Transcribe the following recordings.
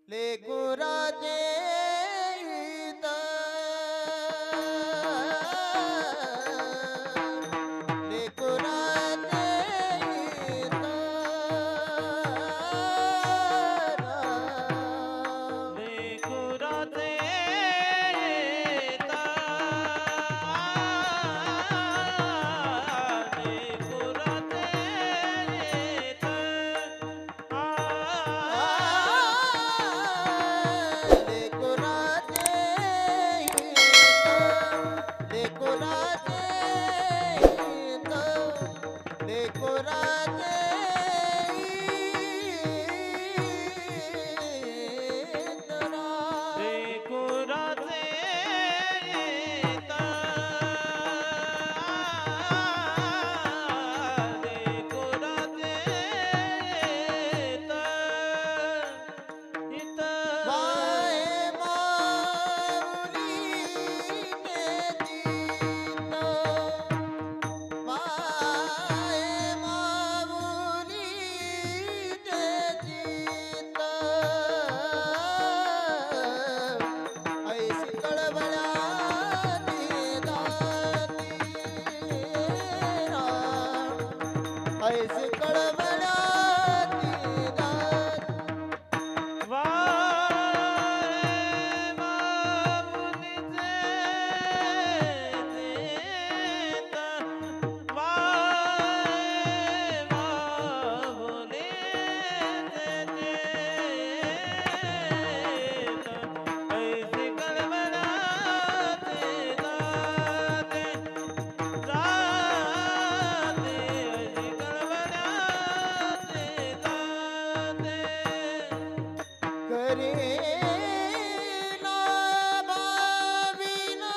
लेकुराचे हित लेकुराचे हित लेकुराचे येता लेकुराचे येता लेकुराचे हित लेकुराचे हित लेकुराचे हित लेकुराचे येता लेकुराचे येता इथं वाहे माऊली नेतीत वाहे माऊली नेतीत ऐशी कळवळ्याची दाती ऐशी कळवळ्याची दाती वारे माऊलीचे देत वारे माऊलीचे देत ऐसे कळवळाचे जाते जाते ऐसे कळवळाचे जाते करेला भाविना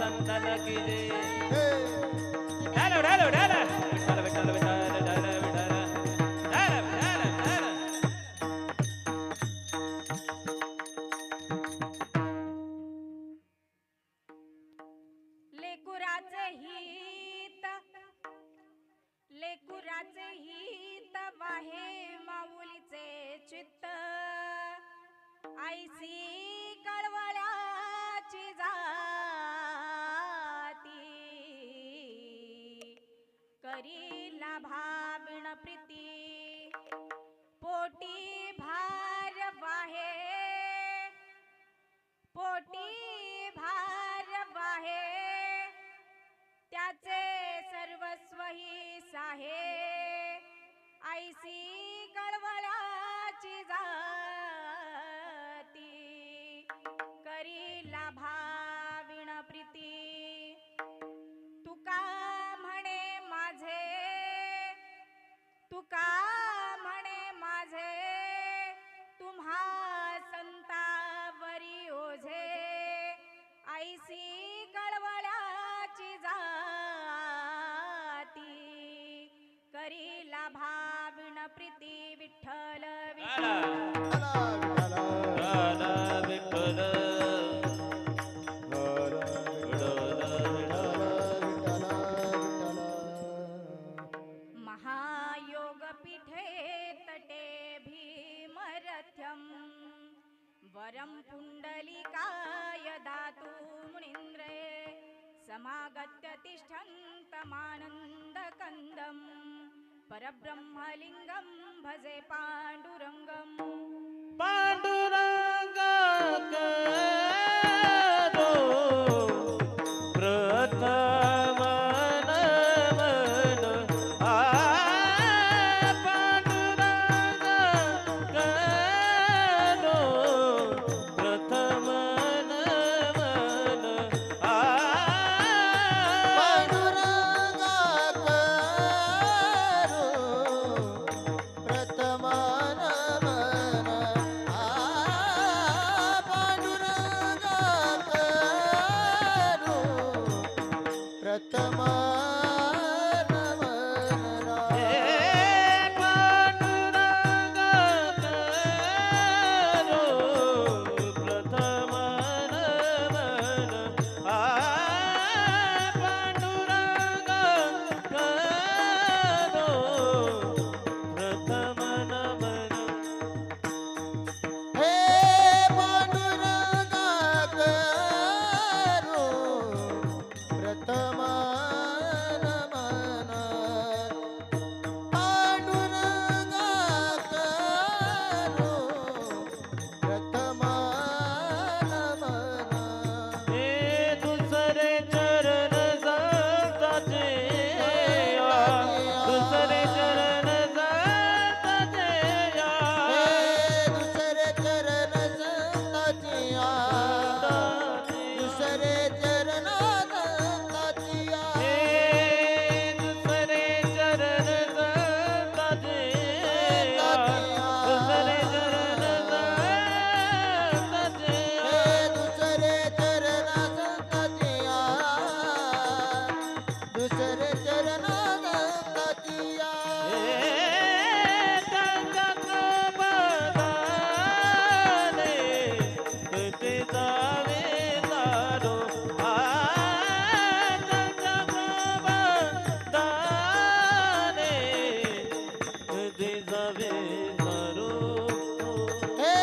संतन की जय हे डालो डालो डालो विठ्ठल विठ्ठल विठ्ठल डालो विठ्ठल डालो डालो डालो लेकुराचे हित वाहे माऊलीचे चित्त आईसी कळवळ्याची जाती करीला भाविण प्रीती पोटी भार वाहे पोटी भार वाहे त्याचे सर्वस्व ही साहे आईसी कळवळ्याची जाती करीला भाविण प्रीती तुका म्हणे माझे तुका म्हणे माझे तुम्हा संतावरी ओझे आईसी कळवळ्याची जाती करीला भाविण प्रीती विठ्ठल विठ्ठल डालो विठ्ठल महायोग पीठे तटे भीमरथ्यम वरम पुंडलिकाय दातु मुनीन्द्रे समागत्य तिष्ठन्तमानन्दकन्दं परब्रह्मलिङ्गं भजे पाण्डुरङ्गम् पांडुरंग करो प्रथम नमन आ पांडुरंग करो प्रथम नमन आ पांडुरंगा करो प्रथम नमन आ पांडुरंगा करो प्रथम नमन हे पांडुरंग करो प्रथम नमन आ पांडुरंग करो प्रथम नमन हे पांडुरंगा करो प्रथम नमन पांडुरंगा करो प्रथम नमन हे दुसरे चरण संताचे दुसरे चरण संताचे हे दुसरे चरण संताचिया दुसरे चरण संताचिया हे दुसरे चरण संताचे दुसरे चरण संताचे हे दुसरे चरण संताचिया दुसरे चरण संताचिया हे त्यांच्या कृपादाने तुझे जावे तारो आ त्यांच्या कृपादाने तुझे जावे तारो हे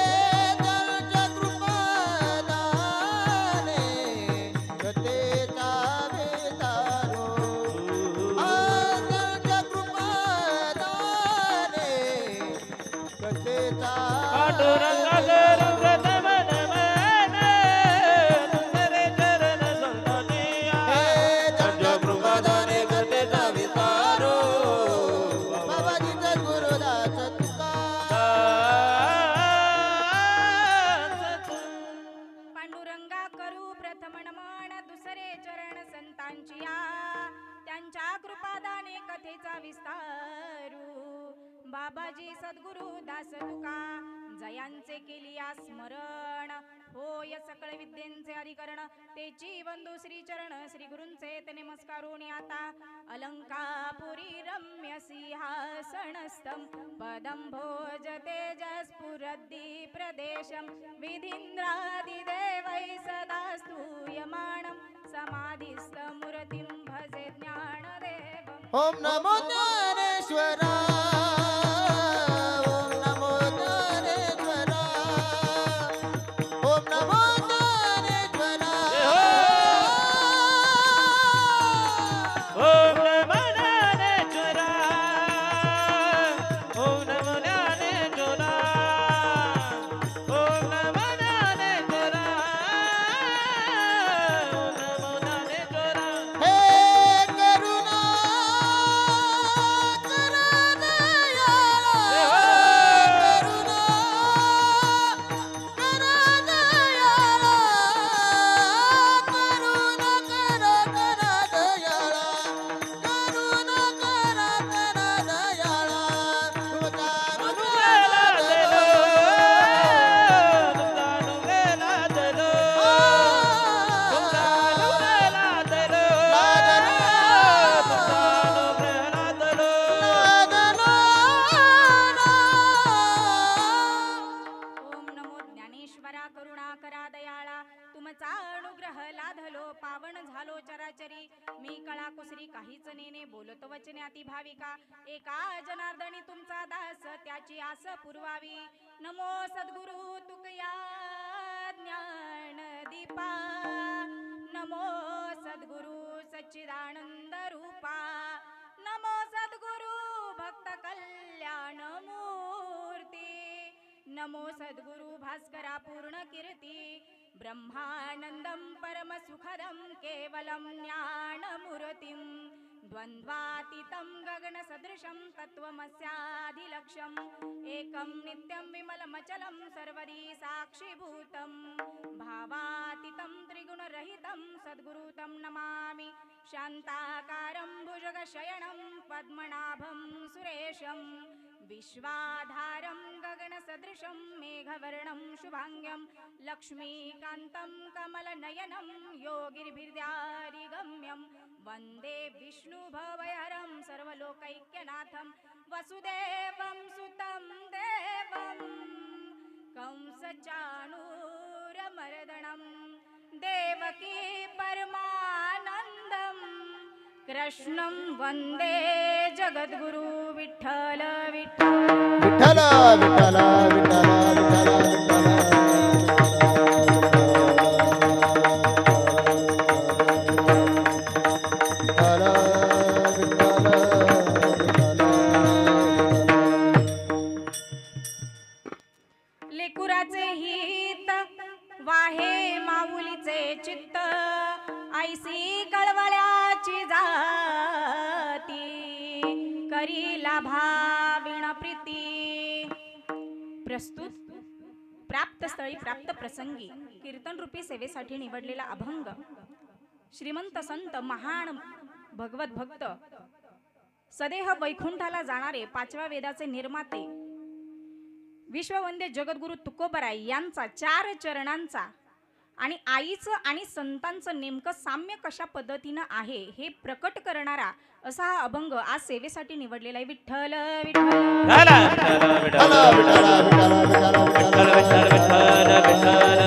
त्यांच्या कृपादाने गतेचा वेतारो त्यांच्या कृपादाने गतेचा पांडुरंगा करू प्रथम नमन दुसरे चरण संताचिया हे त्यांच्या कृपादाने गतेचा वितारो बाबाजीचा गुरुदास तुका पांडुरंगा करू प्रथम नमन दुसरे चरण संतांचिया त्यांच्या कृपादाने कथेचा विस्तारू बाबाजी सद्गुरु दास तुका जयांचे केलिया स्मरण होय सकल सकळ विद्येंचे अधिकरण तेची बंधू श्री चरण श्री गुरूंचे ते नमस्कारून आता अलंकापुरी रम्य सिंहासनस्थं पदं भोज तेजस्फुरद्दी प्रदेशं विधीन्द्रादिदेवै सदा स्तूयमानं समाधिस्थमूर्तिं भजे ज्ञानदेवम् ओम नमो ज्ञानेश्वरा ओम नमो ज्ञानेश्वरा ओम नमो ज्ञानेश्वरा ओम नमो ज्ञानेश्वरा ओम नमो ज्ञानेश्वरा ओम नमो ज्ञानेश्वरा ओम नमो ज्ञानेश्वरा हे करुणा करा दयाळा करुणा करा दयाळा करुणा करा दयाळा करुणा करा दयाळा तुमचा अनुग्रहाला दलो तुमचा अनुग्रहाला दलो तुमचा अनुग्रहाला दलो तुमचा अनुग्रहाला दलो ओम नमो ज्ञानेश्वरा करुणा करा दयाळा तुमचा अनुग्रह लाधलो पावन झालो चराचरी मी कळा कुसरी काहीच नेने बोलत वचने अति भाविका एका जनार्दनी तुमचा दास त्याची आस पुरवावी नमो सद्गुरु तुकया ज्ञान दीपा नमो सद्गुरु सच्चिदानंद रूपा नमो सद्गुरु भक्त कल्याण मूर्ती नमो सद्गुरु भास्करा पूर्ण कीर्ती ब्रह्मानंदं परम सुखदं केवलं ज्ञानमूर्तिं द्वन्द्वातीतं गगनसदृशं तत्त्वमस्याधिलक्ष्यम् एकं नित्यं विमलमचलं सर्वदी साक्षीभूतं भावातीतं त्रिगुणरहितं सद्गुरुतं नमामि शान्ताकारं भुजगशयनं पद्मनाभं सुरेशं विश्वाधारं गगनसदृशं मेघवर्णं शुभाङ्गं लक्ष्मीकान्तं कमलनयनं योगिर्भिर्ध्यारिगम्यं वन्दे विष्णुभवहरं सर्वलोकैक्यनाथं वसुदेवं सुतं देवं कंसचाणूरमर्दनं देवकी परमानन्दम् कृष्णं वन्दे जगद्गुरु विठ्ठल विठ्ठल विठ्ठल विठ्ठल विठ्ठल विठ्ठल लेकुराचे हित वाहे माऊलीचे चित्त ऐसी कळवळ्याची जाती करीला भाविण प्रीती प्रस्तुत प्राप्त स्थळी प्राप्त प्रसंगी कीर्तन रूपी सेवेसाठी निवडलेला अभंग श्रीमंत संत महान भगवत भक्त सदेह वैकुंठाला जाणारे पाचव्या वेदाचे निर्माते विश्ववंद्य जगद्गुरु तुकोबराय यांचा 4 चरणांचा आणि आईचं आणि संतांचं नेमकं साम्य कशा पद्धतीनं आहे हे प्रकट करणारा असा हा अभंग आज सेवेसाठी निवडलेला आहे. विठ्ठल विठ्ठल विठ्ठल विठ्ठल विठ्ठल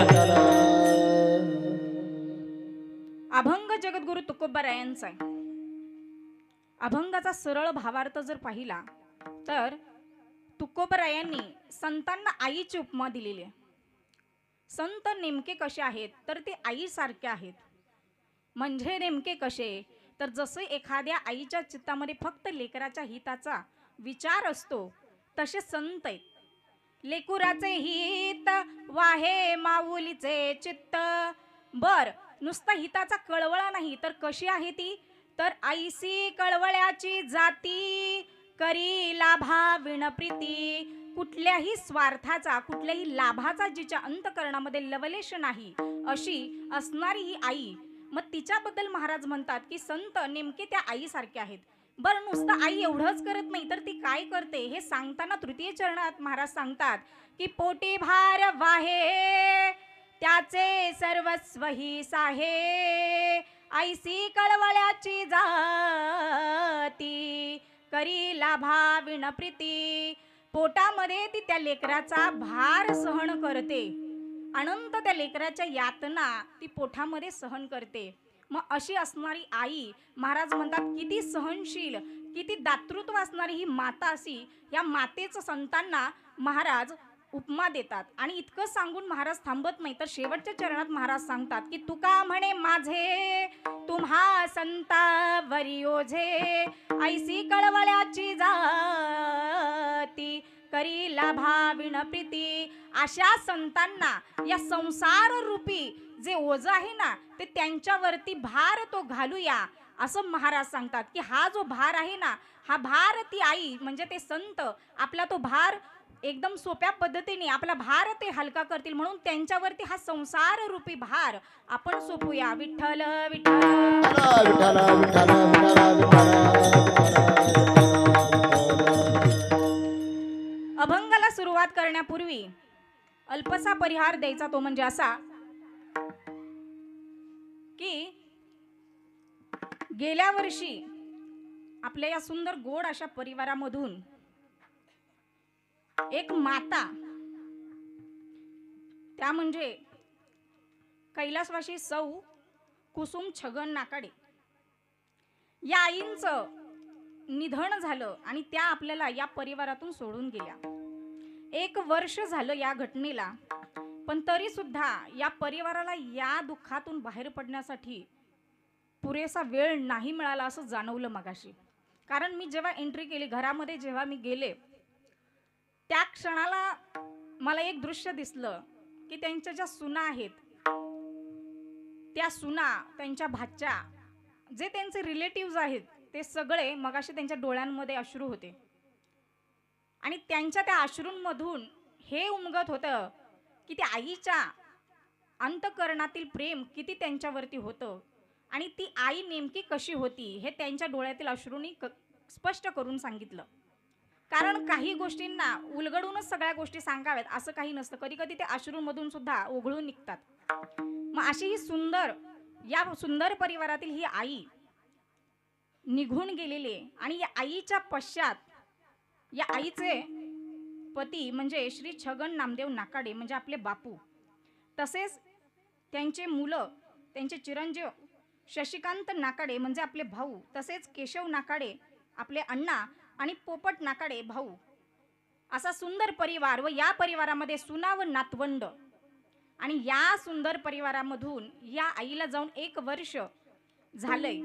विठ्ठल अभंग जगद्गुरु तुकोबरायांचा आहे. अभंगाचा सरळ भावार्थ जर पाहिला तर तुकोबरायांनी संतांना आईची उपमा दिलेली आहे. संत नेमके कसे आहेत तर ते आईसारखे आहेत. म्हणजे नेमके कसे तर जसे एखाद्या आईच्या चित्तामध्ये फक्त लेकराच्या हिताचा विचार असतो तसे संत आहेत. लेकुराचे हित वाहे माऊलीचे चित्त. बर नुसता हिताचा कळवळा नाही तर कशी आहे ती तर आईसी कळवळ्याची जाती करी लाभाविण प्रीती. कुठल्याही स्वार्थाचा कुठल्याही लाभाचा जिच्या अंतकरणामध्ये लवलेश नाही अशी असणारी ही आई. मग तिच्याबद्दल महाराज म्हणतात की संत नेमके त्या आईसारखे आहेत. बरं नुसतं आई एवढंच करत नाही तर ती काय करते हे सांगताना तृतीय चरणात महाराज सांगतात की पोटी भार वाहे त्याचे सर्वस्व ही साहे ऐसी कळवळ्याची जाती करी लाभा विण प्रीती. पोटामध्ये ती त्या लेकराचा भार सहन करते, अनंत त्या लेकराच्या यातना ती पोटामध्ये सहन करते. मग अशी असणारी आई, महाराज म्हणतात किती सहनशील, किती दातृत्व असणारी ही माता अशी, या मातेचं संतांना महाराज उपमा देतात. आणि इतकं सांगून महाराज थांबत नाही, तर शेवटच्या चरणात महाराज सांगतात की तुका म्हणे माझे तुम्हा संतावरी ओझे ऐसी कळवळ्याची जाती करी लाभा विण प्रीती. अशा संतांना या संसार रूपी जे ओझ आहे ना, ते त्यांच्यावरती भार तो घालूया असं महाराज सांगतात. की हा जो भार आहे ना, हा भार ती आई म्हणजे ते संत आपला तो भार एकदम सोप्या पद्धतीने आपला भार ते हलका करतील, म्हणून त्यांच्यावरती हा संसार रूपी भार आपण सोपूया. विठ्ठल विठ्ठल विठ्ठल विठ्ठल विठ्ठल अभंगाला सुरुवात करण्यापूर्वी अल्पसा परिहार द्यायचा, तो म्हणजे असा की गेल्या वर्षी आपल्या या सुंदर गोड अशा परिवारामधून एक माता, त्या म्हणजे कैलासवासी सौ कुसुम छगन नाकाडे, या आईंचं निधन झालं आणि त्या आपल्याला या परिवारातून सोडून गेल्या. 1 वर्ष झालं या घटनेला, पण तरी सुद्धा या परिवाराला या दुःखातून बाहेर पडण्यासाठी पुरेसा वेळ नाही मिळाला असं जाणवलं मगाशी. कारण मी जेव्हा एंट्री केली घरामध्ये, जेव्हा मी गेले त्या क्षणाला मला एक दृश्य दिसलं की त्यांच्या ज्या सुना आहेत, त्या सुना, त्यांच्या भाच्या, जे त्यांचे रिलेटिव्ह आहेत, ते सगळे मगाशी त्यांच्या डोळ्यांमध्ये अश्रू होते. आणि त्यांच्या त्या अश्रूंमधून हे उमगत होतं की त्या आईच्या अंतःकरणातील प्रेम किती त्यांच्यावरती होतं आणि ती आई नेमकी कशी होती हे त्यांच्या डोळ्यातील अश्रूंनी स्पष्ट करून सांगितलं. कारण काही गोष्टींना उलगडूनच सगळ्या गोष्टी सांगाव्यात असं काही नसतं, कधी कधी ते अश्रूंमधून सुद्धा ओघळून निघतात. मग अशी ही सुंदर, या सुंदर परिवारातील ही आई निघून गेलेली आहे. आणि या आईच्या पश्चात या आईचे पती म्हणजे श्री छगन नामदेव नाकाडे म्हणजे आपले बापू, तसेच त्यांचे मुलं, त्यांचे चिरंजीव शशिकांत नाकाडे म्हणजे आपले भाऊ, तसेच केशव नाकाडे आपले अण्णा आणि पोपट नाकाडे भाऊ, असा सुंदर परिवार. व या परिवारामध्ये सुना व नातवंड. आणि या सुंदर परिवारामधून या आईला जाऊन 1 वर्ष झालंय,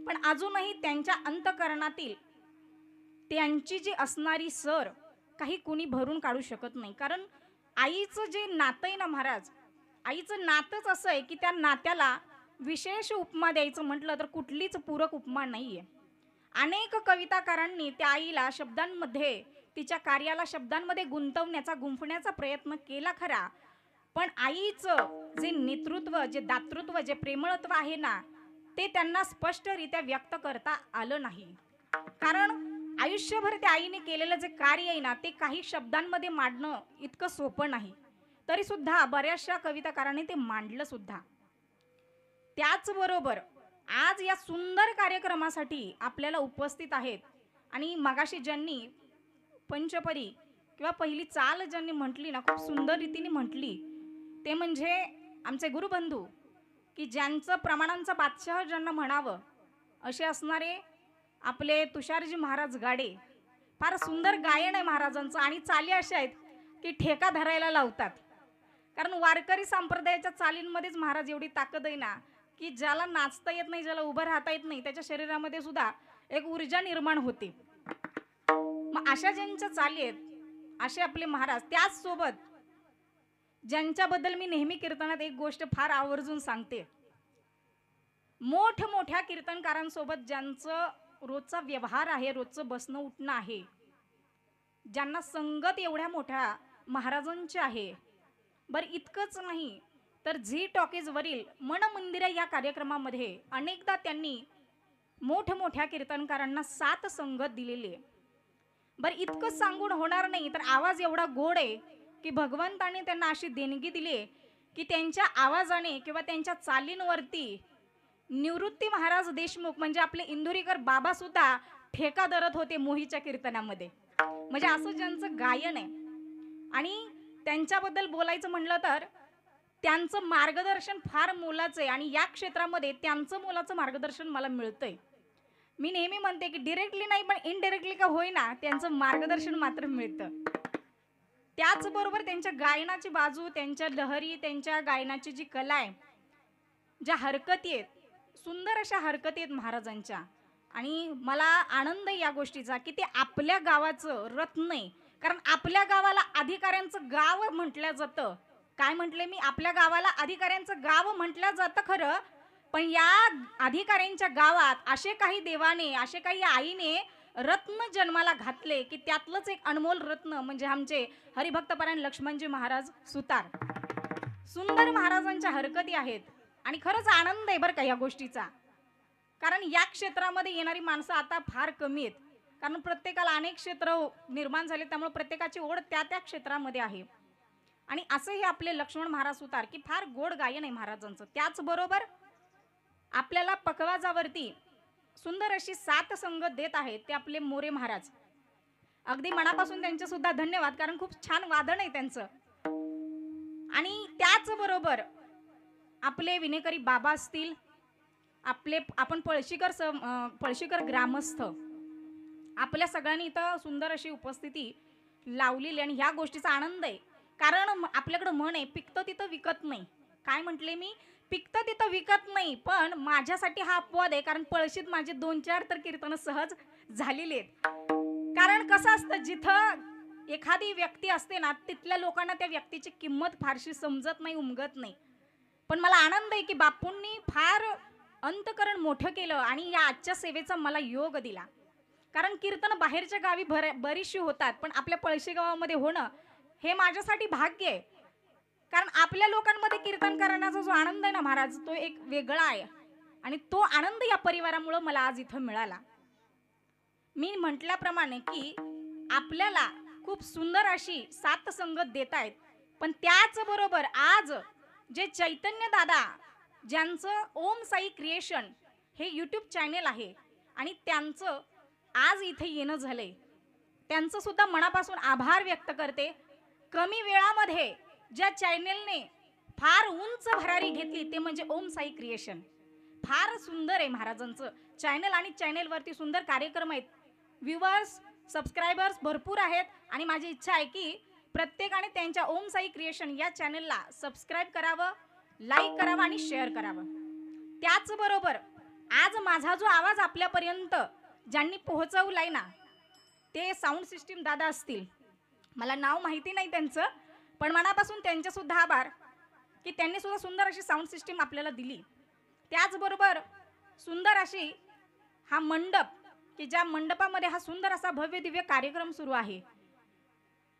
पण अजूनही त्यांच्या अंतःकरणातील त्यांची जी असणारी सर काही कुणी भरून काढू शकत नाही. कारण आईचं जे नातं आहे ना महाराज, आईचं नातंच असं आहे की त्या नात्याला विशेष उपमा द्यायचं म्हटलं तर कुठलीच पूरक उपमा नाहीये. अनेक कविताकारांनी त्या आईला शब्दांमध्ये, तिच्या कार्याला शब्दांमध्ये गुंफण्याचा प्रयत्न केला खरा, पण आईचं जे नेतृत्व, जे दातृत्व, जे प्रेमळत्व आहे ना, ते त्यांना स्पष्टरित्या व्यक्त करता आलं नाही. कारण आयुष्यभर त्या आईने केलेलं जे कार्य आहे ना, ते काही शब्दांमध्ये मांडणं इतकं सोपं नाही. तरी सुद्धा बऱ्याचशा कविताकारांनी ते मांडलं सुद्धा. त्याचबरोबर आज या सुंदर कार्यक्रमासाठी आपल्याला उपस्थित आहेत. आणि मगाशी ज्यांनी पंचपरी किंवा पहिली चाल ज्यांनी म्हटली ना, खूप सुंदर रीतीने म्हटली, ते म्हणजे आमचे गुरुबंधू, की ज्यांचं प्रमाणांचा बादशाह ज्यांना म्हणावं असे असणारे आपले तुषारजी महाराज गाडे. फार सुंदर गायन आहे महाराजांचं आणि चाली अशा आहेत की ठेका धरायला लावतात. कारण वारकरी संप्रदायाच्या चालींमध्येच महाराज एवढी ताकद आहे ना, की ज्याला नाचता येत नाही, ज्याला उभं राहता येत नाही, त्याच्या शरीरामध्ये सुद्धा एक ऊर्जा निर्माण होते. मग अशा ज्यांच्या चाली आहेत असे आपले महाराज. त्याच सोबत ज्यांच्याबद्दल मी नेहमी कीर्तनात एक गोष्ट फार आवर्जून सांगते, मोठमोठ्या कीर्तनकारांसोबत ज्यांचं रोजचा व्यवहार आहे, रोजचं बसणं उठणं आहे, ज्यांना संगत एवढ्या मोठ्या महाराजांची आहे. बरं इतकंच नाही तर झी टॉकीज वरील मन मंदिर या कार्यक्रमामध्ये अनेकदा त्यांनी मोठमोठ्या कीर्तनकारांना साथ संगत दिलेली आहे. बरं इतकं सांगून होणार नाही, तर आवाज एवढा गोड आहे की भगवंताने त्यांना अशी देणगी दिली की त्यांच्या आवाजाने किंवा त्यांच्या चालींवरती निवृत्ती महाराज देशमुख म्हणजे आपले इंदुरीकर बाबा सुद्धा ठेका धरत होते मोहीच्या कीर्तनामध्ये. म्हणजे असं ज्यांचं गायन आहे. आणि त्यांच्याबद्दल बोलायचं म्हणलं तर त्यांचं मार्गदर्शन फार मोलाचं आहे आणि या क्षेत्रामध्ये त्यांचं मोलाचं मार्गदर्शन मला मिळतंय. मी नेहमी म्हणते की डिरेक्टली नाही पण इनडायरेक्टली का होईना त्यांचं मार्गदर्शन मात्र मिळतं. त्याचबरोबर त्यांच्या गायनाची बाजू, त्यांच्या लहरी, त्यांच्या गायनाची जी कला आहे, ज्या हरकती आहेत, सुंदर अशा हरकती आहेत महाराजांच्या. आणि मला आनंद आहे या गोष्टीचा की ते आपल्या गावाचं रत्न आहे. कारण आपल्या गावाला अधिकाऱ्यांचं गाव म्हटलं जातं. काय म्हटले मी? आपल्या गावाला अधिकाऱ्यांचं गाव म्हटलं जातं खरं, पण या अधिकाऱ्यांच्या गावात असे काही देवाने, असे काही आईने रत्न जन्माला घातले की त्यातलंच एक अनमोल रत्न म्हणजे आमचे हरिभक्तपरायण लक्ष्मणजी महाराज सुतार. सुंदर महाराजांच्या हरकती आहेत आणि खरंच आनंद आहे बरं का या गोष्टीचा. कारण या क्षेत्रामध्ये येणारी माणसं आता फार कमी आहेत. कारण प्रत्येकाला अनेक क्षेत्र निर्माण झाले, त्यामुळे प्रत्येकाची ओढ त्या त्या क्षेत्रामध्ये आहे. आणि असंही आपले लक्ष्मण महाराज सुतार की फार गोड गायन आहे महाराजांचं. त्याचबरोबर आपल्याला पखवाजावरती सुंदर अशी सात संगत देत आहेत ते आपले मोरे महाराज. अगदी मनापासून त्यांचे सुद्धा धन्यवाद, कारण खूप छान वादन आहे त्यांचं. आणि त्याचबरोबर आपले विनेकरी बाबा असतील, आपण पळशीकर ग्रामस्थ, आपल्या सगळ्यांनी इथं सुंदर अशी उपस्थिती लावलेली आणि ह्या गोष्टीचा आनंद आहे. कारण आपल्याकडं म्हण आहे, पिकतं तिथं विकत नाही. काय म्हटले मी? पिकतं तिथं विकत नाही. पण माझ्यासाठी हा अपवाद आहे, कारण पळशीत माझे 2-4 तर कीर्तन सहज झालेली आहेत. कारण कसं असतं, जिथं एखादी व्यक्ती असते ना, तिथल्या लोकांना त्या व्यक्तीची किंमत फारशी समजत नाही, उमगत नाही. पण मला आनंद आहे की बापूंनी फार अंतकरण मोठं केलं आणि या आजच्या सेवेचा मला योग दिला. कारण कीर्तन बाहेरच्या गावी बरीचशी होतात, पण आपल्या पळशी गावामध्ये होणं हे माझ्यासाठी भाग्य आहे. कारण आपल्या लोकांमध्ये कीर्तन करण्याचा जो आनंद आहे ना महाराज, तो एक वेगळा आहे आणि तो आनंद या परिवारामुळे मला आज इथं मिळाला. मी म्हटल्याप्रमाणे की आपल्याला खूप सुंदर अशी सात संगत देत आहेत, पण त्याचबरोबर आज जे चैतन्य दादा ज्यांचं ओम साई क्रिएशन हे यूट्यूब चॅनेल आहे आणि त्यांचं आज इथे येणं झालंय, त्यांचं सुद्धा मनापासून आभार व्यक्त करते. कमी वेळामध्ये ज्या चॅनेलने फार उंच भरारी घेतली ते म्हणजे ओम साई क्रिएशन. फार सुंदर आहे महाराजांचं चॅनल आणि चॅनेलवरती सुंदर कार्यक्रम आहेत. व्ह्यूअर्स, सबस्क्रायबर्स भरपूर आहेत आणि माझी इच्छा आहे की प्रत्येकाने त्यांच्या ओम साई क्रिएशन या चॅनलला सबस्क्राईब करावं, लाईक करावं आणि शेअर करावं. त्याचबरोबर आज माझा जो आवाज आपल्यापर्यंत ज्यांनी पोहोचवलाय ना, ते साऊंड सिस्टीम दादा असतील. मला नाव माहिती नाही त्यांचं, पण मनापासून त्यांचे सुद्धा आभार की त्यांनी सुद्धा सुंदर अशी साऊंड सिस्टीम आपल्याला दिली. त्याचबरोबर सुंदर अशी हा मंडप की ज्या मंडपामध्ये हा सुंदर असा भव्य दिव्य कार्यक्रम सुरू आहे.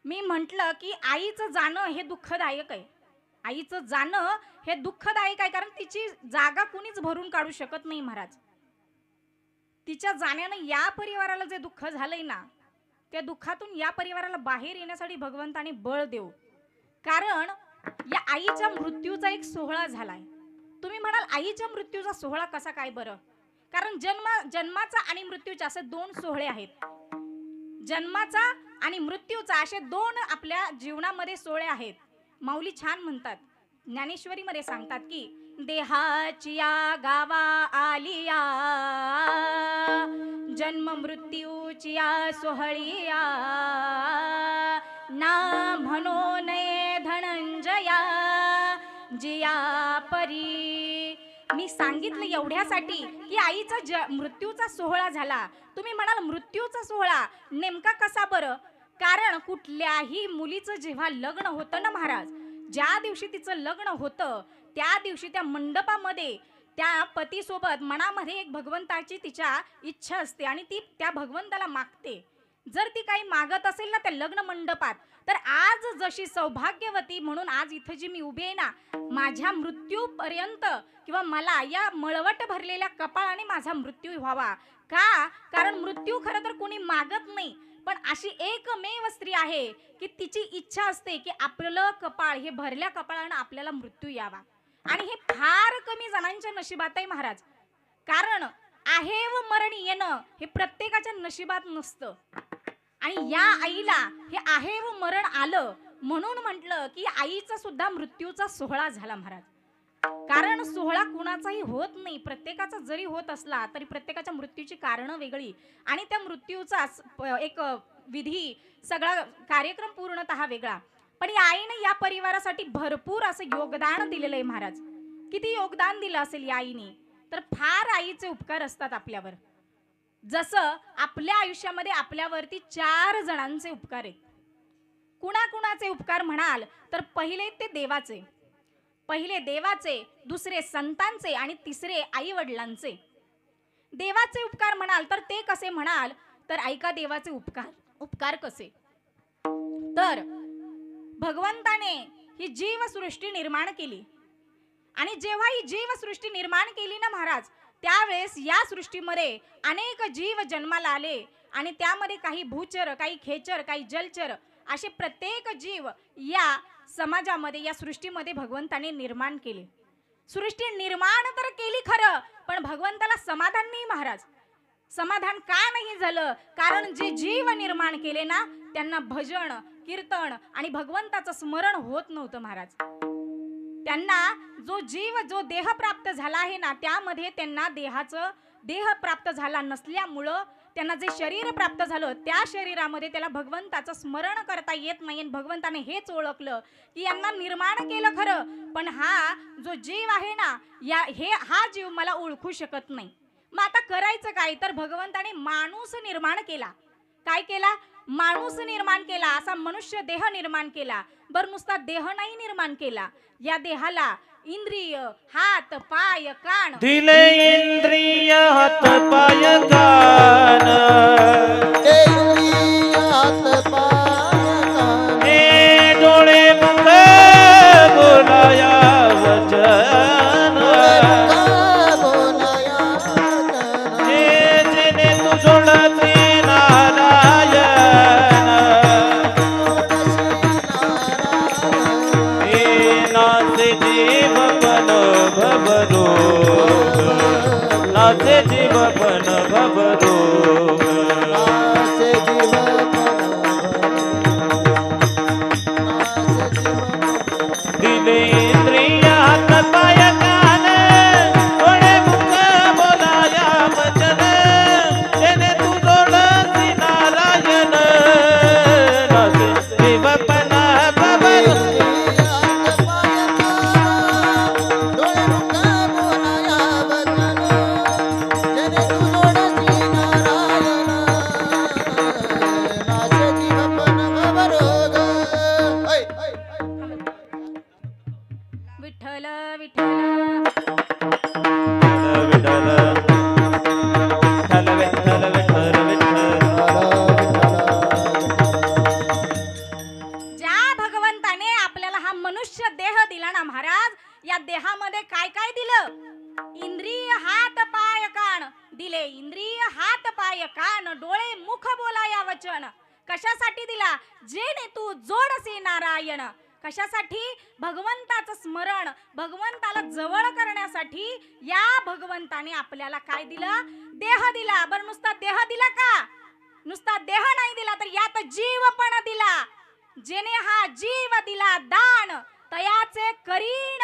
मी म्हटलं की आईचं जाणं हे दुःखदायक आहे. आईचं जाणं हे दुःखदायक आहे, कारण तिची जागा कुणीच भरून काढू शकत नाही महाराज. तिच्या जाण्यानं या परिवाराला जे दुःख झालंय ना, त्या दुःखातून या परिवाराला बाहेर येण्यासाठी भगवंताने बळ देऊ. कारण या आईच्या मृत्यूचा एक सोहळा झालाय. तुम्ही म्हणाल आईच्या मृत्यूचा सोहळा कसा काय बरं? कारण जन्माचा आणि मृत्यूचा असे 2 सोहळे आहेत. जन्माचा आणि मृत्यूचा असे 2 आपल्या जीवनामध्ये सोहळे आहेत. माऊली छान म्हणतात, ज्ञानेश्वरीमध्ये सांगतात की देहाची या गावा आलिया, जन्म मृत्यूची या सोहळिया, ना म्हणो नये धनंजया जिया परी. मी सांगितलं एवढ्यासाठी की आईचा मृत्यूचा सोहळा झाला. तुम्ही म्हणाल मृत्यूचा सोहळा नेमका कसा बरं? कारण कुठल्याही मुलीचं जेव्हा लग्न होतं ना महाराज, ज्या दिवशी तिचं लग्न होतं त्या दिवशी त्या मंडपामध्ये त्या पतीसोबत मनामध्ये एक भगवंताची तिच्या इच्छा असते आणि ती त्या भगवंताला मागते. जर ती काही मागत असेल ना त्या लग्न मंडपात, तर आज जशी सौभाग्यवती म्हणून आज इथं जी मी उभी आहे ना, माझ्या मृत्यूपर्यंत किंवा मला या मळवट भरलेल्या कपाळाने माझा मृत्यू व्हावा. का? कारण मृत्यू खरं तर कोणी मागत नाही, पण अशी एकमेव स्त्री आहे की तिची इच्छा असते की आपलं कपाळ हे भरल्या कपाळानं आपल्याला मृत्यू यावा. आणि हे फार कमी जणांच्या नशिबात आहे महाराज. कारण आहे व मरण येणं हे प्रत्येकाच्या नशिबात नसतं. आणि या आईला हे आहे व मरण आलं म्हणून म्हटलं की आईचा सुद्धा मृत्यूचा सोहळा झाला महाराज. कारण सोहळा कुणाचाही होत नाही, प्रत्येकाचा जरी होत असला तरी प्रत्येकाच्या मृत्यूची कारणं वेगळी आणि त्या मृत्यूचा एक विधी सगळा कार्यक्रम पूर्णतः वेगळा. पण या आईने या परिवारासाठी भरपूर असं योगदान दिलेलं आहे महाराज. किती योगदान दिलं असेल या आईने, तर फार आईचे उपकार असतात आपल्यावर. जसं आपल्या आयुष्यामध्ये आपल्यावरती 4 जणांचे उपकार आहेत. कुणाकुणाचे उपकार म्हणाल तर पहिले ते देवाचे, पहिले देवाचे, दुसरे संतांचे आणि तिसरे आई वडिलांचे. देवाचे उपकार म्हणाल तर ते कसे म्हणाल तर ऐका देवाचे उपकार. उपकार कसे तर भगवंताने ही जीवसृष्टी निर्माण केली आणि जेव्हा ही जीवसृष्टी निर्माण केली ना महाराज, त्यावेळेस या सृष्टीमध्ये अनेक जीव जन्माला आले आणि त्यामध्ये काही भूचर, काही खेचर, काही जलचर असे प्रत्येक जीव या समाजामध्ये, या सृष्टीमध्ये भगवंताने निर्माण केले. सृष्टी निर्माण तर केली खरं, पण भगवंताला समाधान नाही महाराज. समाधान का नाही झालं? कारण जे जीव निर्माण केले ना त्यांना भजन, कीर्तन आणि भगवंताचं स्मरण होत नव्हतं महाराज. त्यांना जो जीव, जो देह प्राप्त झाला आहे ना, त्यामध्ये त्यांना देह प्राप्त झाला नसल्यामुळं त्यांना जे शरीर प्राप्त झालं त्या शरीरामध्ये त्याला भगवंताचं स्मरण करता येत नाही. भगवंताने हेच ओळखलं की यांना निर्माण केलं खरं, पण हा जो जीव आहे ना हा जीव मला ओळखू शकत नाही. मग आता करायचं काय? तर भगवंताने माणूस निर्माण केला. काय केला? माणूस निर्माण केला, असा मनुष्य देह निर्माण केला. बर नुसता देह नाही निर्माण केला, या देहाला इंद्रिय, हात, पाय, कान दिले. इंद्रिय, हात, पाय, कान, इंद्रिय हात पाय कान, हे डोळे, मुख, बोलाया वचन, बोलाया वचन, हे जेणे तू जोडते नारायण, हे नाचे जीव पण भवरोग, नाचे जीव पण भवरोग, नाचे जीव नाचे जीव दिले इंद्रिय, हात, पाय, कान, डोळे, मुख, बोलाया वचन, जेणे तू जोडती नारायण, नाचे जीव पण भवरोग. विठ्ठल विठ्ठल विठ्ठल विठ्ठल विठ्ठल विठ्ठल विठ्ठल. ज्या भगवंताने आपल्याला हा मनुष्य देह दिला ना महाराज, या देहामध्ये काय काय दिलं? इंद्रिय, हात, पाय, कान दिले. इंद्रिय, हात, पाय, कान, डोळे, मुख, बोलाया वचन. कशासाठी दिला? जेणे तू जोडसी नारायण. कशासाठी? भगवंताचं स्मरण, भगवंताला जवळ करण्यासाठी या भगवंताने आपल्याला काय दिलं? देह दिला. बरं नुसता देह दिला का? नुसता देह नाही दिला, तर यात जीव पण दिला. जेणे हा जीव दिला दान, तयाचे करीन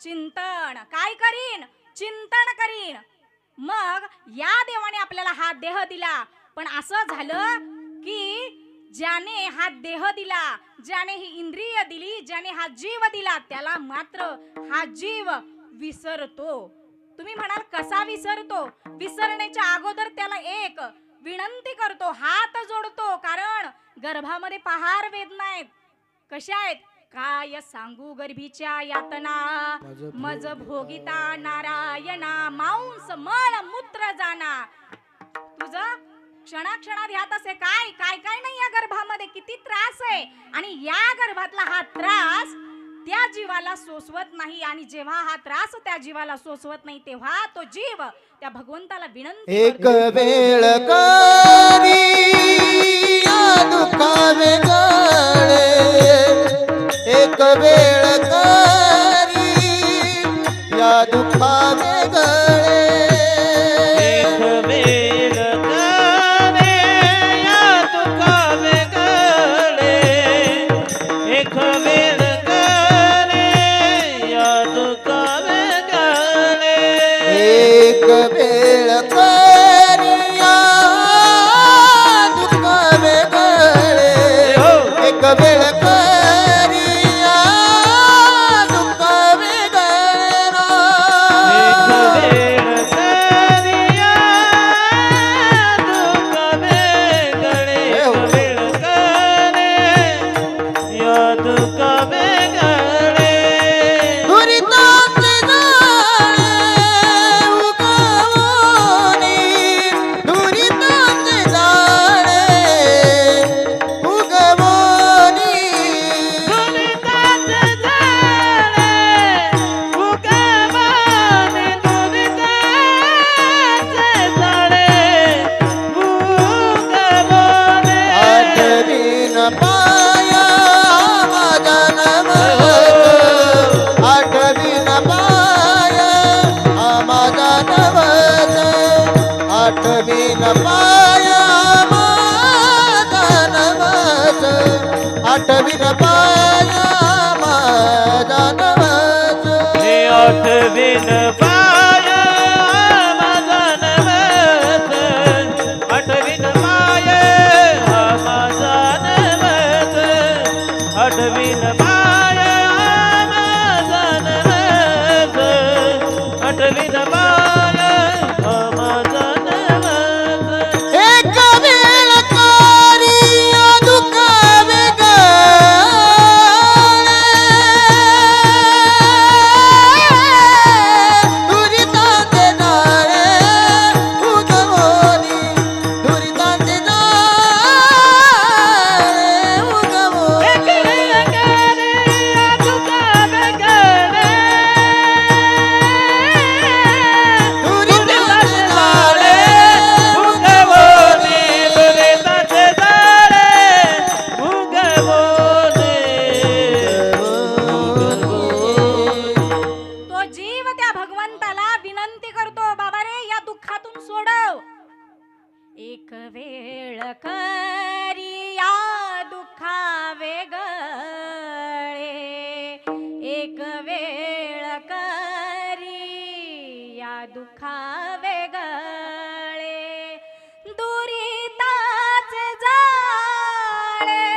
चिंतन. काय करीन? चिंतन करीन. मग या देवाने आपल्याला हा देह दिला, पण असं झालं की ज्याने हा देह दिला, ज्याने ही इंद्रिय दिली, ज्याने हा जीव दिला, त्याला मात्र हा जीव विसरतो. तुम्ही म्हणाल कसा विसरतो? विसरण्याच्या अगोदर त्याला एक विनंती करतो, हात जोडतो. कारण गर्भामध्ये पहार वेदना आहेत. कशा आहेत? काय सांगू गर्भीच्या यातना, मज भोगिता नारायणा, मांस मळ मूत्र जाना. तुझं क्षणाक्षणात ह्यात असे काय काय काय नाही या गर्भामध्ये, किती त्रास आहे. आणि या गर्भातला हा त्रास त्या जीवाला सोसवत नाही आणि जेव्हा हा त्रास त्या जीवाला सोसवत नाही तेव्हा तो जीव त्या भगवंताला विनंती एक करतो. वेळ करी या दुखावे गळे, एक वेळ करी या दुखावे गळे. एक वेळ करे या दुखावे गळे, एक वेळ करे या दुखावे गळे. एक वेळ करिया दुखावे गळे, एक वेळ करिया दुखावे गळे ना. एक वेळ करिया दुखावे गळे, एक वेळ करे या दुखावे गळे. दुरितांचे जाळे उगवणी, दुरितांचे जाळे उगवणी. दुरिताचे झाले उगवणे, दुरिताचे झाले उगवणे. आठवीन पाया माझा नवस, आठवीन पाया माझा नवस, आठवीन पाया माझा नवस, आठवीन पाया माझा नवस. हे आठवीन पाया माझा नवस, आठवीन पाया माझा नवस, आठवीन पाया माझा नवस, आठवीन पाया माझा नवस. एक वेळ करिया दुखावे गळे, दुरितांचे जाळे उगवणी, दुरितांचे जाळे उगवणी. एक वेळ करे दुखावे गळे, दुरितांचे जाळे उगवणे, दुरिताचे झाले उगवणे. तो जीव त्या भगवंताला विनंती करतो, बाबा रे या दुःखातून सोडव. एक वेळ करी या दुखावे गळे, एक वेळ करी या दुखावे गळे. दुरिताचे जाळे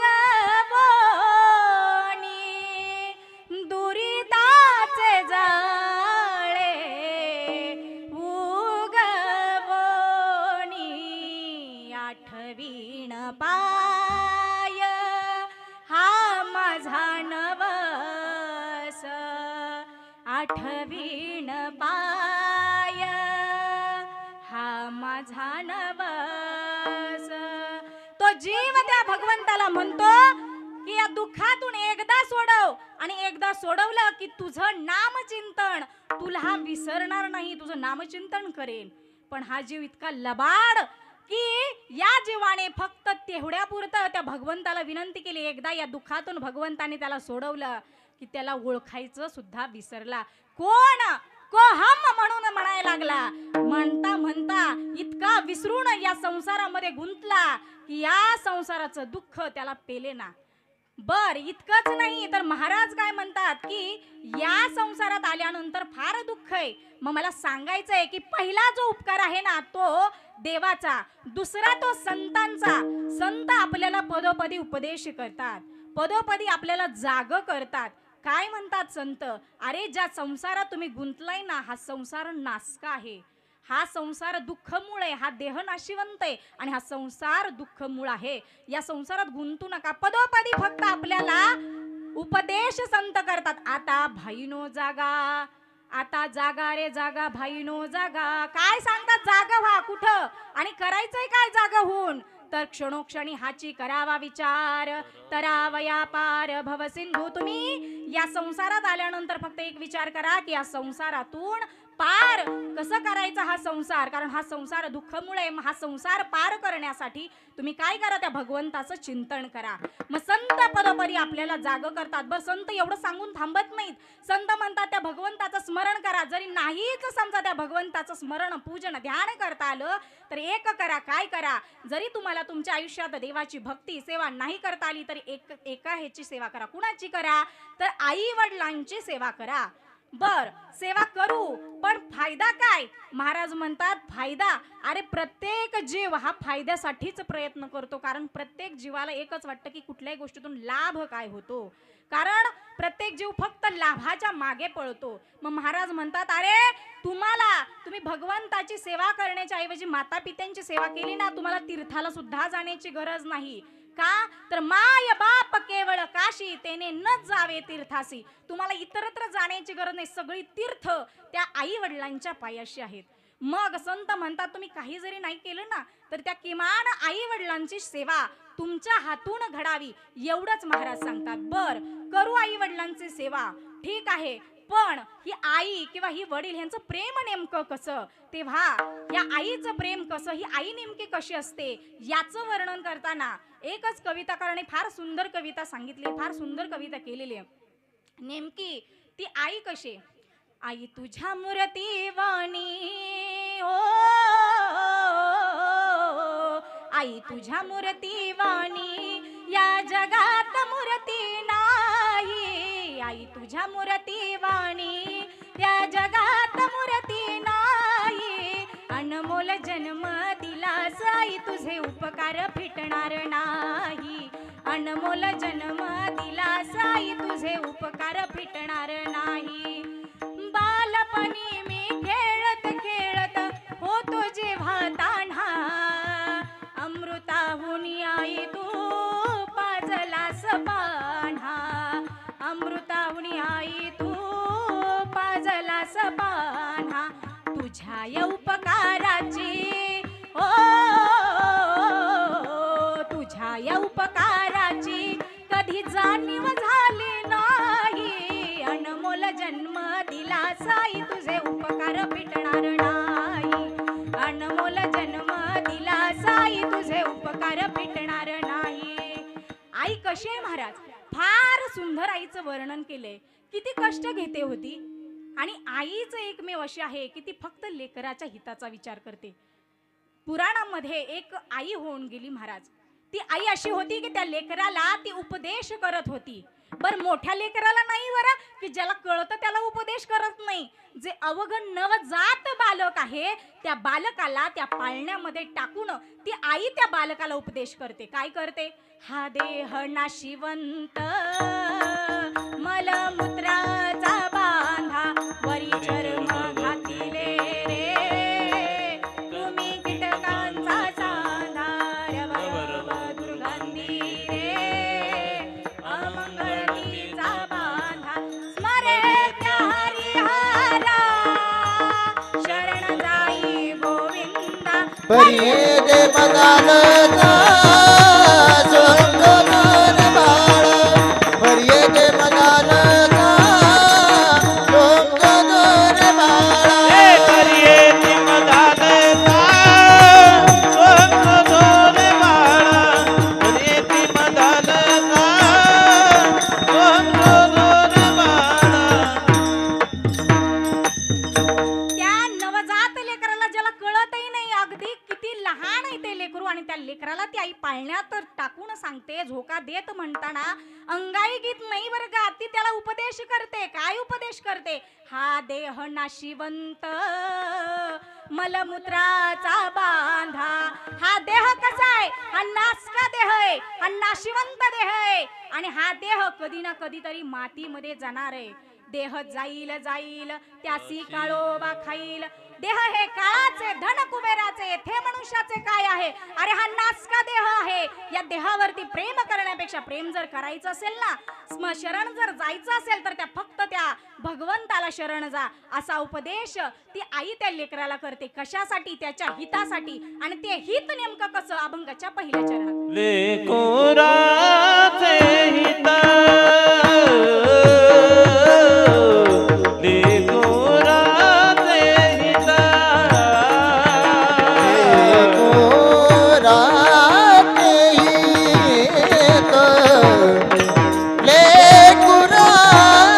उगवणी, दुरिताचे जाळे उगवणी. आठवीण पाय हा माझा नवस, आठवीण पाय हा माझा नवस. तो जीव त्या भगवंताला म्हणतो की या दुःखातून एकदा सोडव, आणि एकदा सोडवलं की तुझं नामचिंतन तुला हा विसरणार नाही, तुझं नामचिंतन करेल. पण हा जीव इतका लबाड की या जीवाने फक्त तेवढ्यापुरतं त्या भगवंताला विनंती केली. एकदा या दुःखातून भगवंताने त्याला सोडवलं की त्याला ओळखायचं सुद्धा विसरला. कोण कोहम म्हणून म्हणायला लागला. म्हणता म्हणता इतका विसरून या संसारामध्ये गुंतला की या संसाराचं दुःख त्याला पेले ना. बर इतकंच नाही तर महाराज काय म्हणतात की या संसारात आल्यानंतर फार दुःख आहे. मग मला सांगायचंय की पहिला जो उपकार आहे ना तो देवाचा, दुसरा तो संतांचा. संत आपल्याला पदोपदी उपदेश करतात, पदोपदी आपल्याला जाग करतात. काय म्हणतात संत, अरे ज्या संसारात तुम्ही गुंतलाय ना हा संसार नासका आहे, हा संसार दुःखमूळ आहे, हा देह नाशिवंत आहे आणि हा संसार दुःखमूळ आहे. या संसारात गुंतू नका. पदोपदी फक्त आपल्याला उपदेश संत करतात. आता भाईनो जागा, आता जागा रे जागा भाईनो जागा. काय सांगतात, जागा व्हा. कुठं आणि करायचंय काय जागा होऊन, तर क्षणोक्षणी हाची करावा विचार, तरावया पार भव सिंधू. तुम्ही या संसारात आल्यानंतर फक्त एक विचार करा की या संसारातून पार कसं करायचा हा संसार, कारण हा संसार दुःखमुळे, हा संसार पार करण्यासाठी तुम्ही काय करा, त्या भगवंताचं चिंतन करा. मग संत पदोपरी आपल्याला जाग करतात. बरं, संत एवढं सांगून थांबत नाहीत. संत म्हणतात त्या भगवंताचं स्मरण करा. जरी नाहीच समजा त्या भगवंताचं स्मरण, पूजन, ध्यान करता आलं तर एक करा. काय करा, जरी तुम्हाला तुमच्या आयुष्यात देवाची भक्ती सेवा नाही करता आली तरी एका ह्याची सेवा करा. कुणाची करा, तर आई वडिलांची सेवा करा. बर, सेवा करू, पण फायदा काय? महाराज म्हणतात फायदा, अरे प्रत्येक जीव हा फायद्यासाठीच प्रयत्न करतो. कारण प्रत्येक जीवाला एकच वाटतं की कुठल्याही गोष्टीतून लाभ काय होतो, कारण प्रत्येक जीव फक्त लाभाच्या मागे पळतो. मग महाराज म्हणतात अरे तुम्ही भगवंताची सेवा करण्याच्या ऐवजी माता पित्यांची सेवा केली ना, तुम्हाला तीर्थाला सुद्धा जाण्याची गरज नाही. का, तर माय बाप केवळ काशी, तेने न जावे तीर्थासी. तुम्हाला इतरत्र जाण्याची गरज नाही. सगळी तीर्थ त्या आई वडिलांच्या पायाशी आहेत. मग संत म्हणतात तुम्ही काही जरी नाही केलं ना, तर त्या किमान आई वडिलांची सेवा तुमच्या हातून घडावी, एवढंच महाराज सांगतात. बर, करू आई वडिलांची सेवा, ठीक आहे, पण ही आई किंवा ही वडील यांचं प्रेम नेमकं कसं, तेव्हा या आईचं प्रेम कसं, ही आई नेमकी कशी असते, याचं वर्णन करताना एकच कविताकाराने फार सुंदर कविता सांगितली, फार सुंदर कविता केलेली आहे. नेमकी ती आई कशी, आई तुझ्या मूर्ती वाणी, ओ आई तुझ्या मूर्ती वाणी, या जगात मूर्ती नाही. आई तुझ्या मूर्ती वाणी, या जगात मूर्ती नाही. अनमोल जन्म दिलास आई, तुझे उपकार फिटणार नाही. अनमोल जन्म दिलास आई, तुझे उपकार फिटणार नाही. बालपणी मी खेळत खेळत होतो जेव्हा तान्हा, अमृताहून आई तू पाजलास पान्हा. अमृताहून आई तू पाजलास पान्हा. तुझ्या या उपकाराची, ओ तुझ्या या उपकाराची कधी जाणीव झाली नाही. अनमोल जन्म दिलास आई, तुझे उपकार फिटणार नाही. अनमोल जन्म दिलास आई, तुझे उपकार फिटणार नाही. आई कशी आहे महाराज, फार सुंदर आईचं वर्णन केलंय. किती कष्ट घेते होती, आणि आईचं एकमेव अशी आहे की ती फक्त लेकराच्या हिताचा विचार करते. पुराणामध्ये एक आई होऊन गेली महाराज. ती आई अशी होती की त्या लेकराला ती उपदेश करत होती. बर, मोठ्या लेकराला नाही बरं, की ज्याला कळतं त्याला उपदेश करत नाही. जे अवघड नवजात बालक आहे त्या बालकाला त्या पाळण्यामध्ये टाकून ती आई त्या बालकाला उपदेश करते. काय करते, हा देह नाशिवंत मलमूत्राचा बांधा, वरी चर्म घातिले रे तुम्ही कीटकांचा सांधा. रव दुर्गंधी रे अमंगळतीचा बांधा. स्मरे त्या हरिहरा शरण जाई गोविंदा. परिये दे मदालता सोंगोर बाळ. परिये दे मदालता सोंगोर बाळ. परिये ती मदालता सोंगोर बाळ. परिये ती मदालता सोंगोर बाळ. त्या नवजात लेकराला ज्याला कळतही नाही, अगदी किती लहान आहे ते लेकरू, आणि त्या लेकराला ती आई पाळण्यात टाकून सांगते, झोका देत म्हणताना अंगाई गीत नाही बरं का, ती त्याला उपदेश करते. काय उपदेश करते, हा देह नाशिवंत मलमूत्राचा बांधा. हा देह कसा आहे, हा नासका देह आहे, हा नाशिवंत देह आहे, आणि हा देह कधी ना कधीतरी मातीमध्ये जाणार आहे. देह जाईल जाईल त्यासी काळोबा खाईल. देह हे काळाचे धन कुबेराचे, थे मनुष्याचे काय आहे. अरे हा नासका देह आहे. या देहावरती प्रेम करण्यापेक्षा प्रेम जर करायचं असेल ना, शरण जर जायचं असेल तर फक्त त्या भगवंताला शरण जा, असा उपदेश ती आई त्या लेकराला करते. कशासाठी? त्याच्या हितासाठी. आणि ते हित नेमकं कसं? अभंगाच्या पहिल्या चरणात. लेकुराचे हित, लेकुराचे हित, लेकुराचे हित, लेकुराचे हित.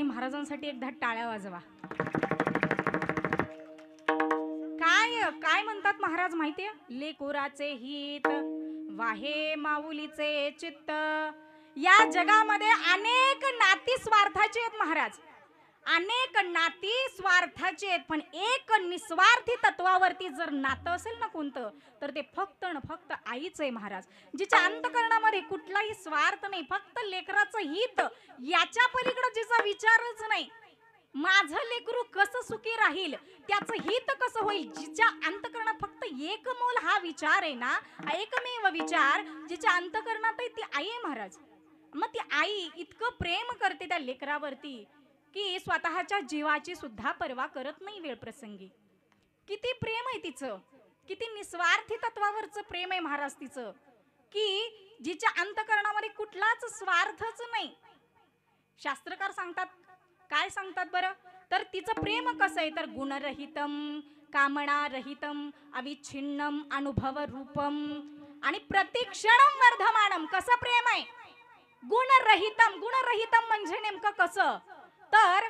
महाराजांसाठी एकदा टाळ्या वाजवा. काय म्हणतात महाराज माहितीये? लेकुराचे हित वाहे माऊलीचे चित्त. या जगामध्ये अनेक नाती स्वार्थाचे आहेत महाराज, अनेक नाती स्वार्थाचे आहेत. पण एक निस्वार्थी तत्वावरती जर नातं असेल ना कोणतं, तर ते फक्त न फक्त आईच आहे महाराज. जिच्या अंतःकरणामध्ये कुठलाही स्वार्थ नाही, फक्त लेकराचं हित, याच्या पलीकडे जिचा विचारच नाही. माझं लेकरू कसं सुखी राहील, त्याचं हित कसं होईल, जिच्या अंतःकरणात फक्त एकमोल हा विचार आहे ना, एकमेव विचार जिच्या अंतःकरणात आहे, ती आई आहे महाराज. मग ती आई इतकं प्रेम करते त्या लेकरावरती की स्वतःच्या जीवाची सुद्धा पर्वा करत नाही वेळ प्रसंगी. किती प्रेम आहे तिचं, किती निस्वार्थी तत्वावरचं प्रेम आहे महाराज तिचं, की जिच्या अंतःकरणामध्ये कुठलाच स्वार्थच नाही. शास्त्रकार सांगतात, काय सांगतात बरं? तर तिचं प्रेम कसं आहे, तर गुणरहितम कामना रहितम अविच्छिन्नम अनुभव रूपम आणि प्रतिक्षणम वर्धमानम. कसं प्रेम आहे? गुणरहितम. गुणरहितम म्हणजे नेमकं कसं? तर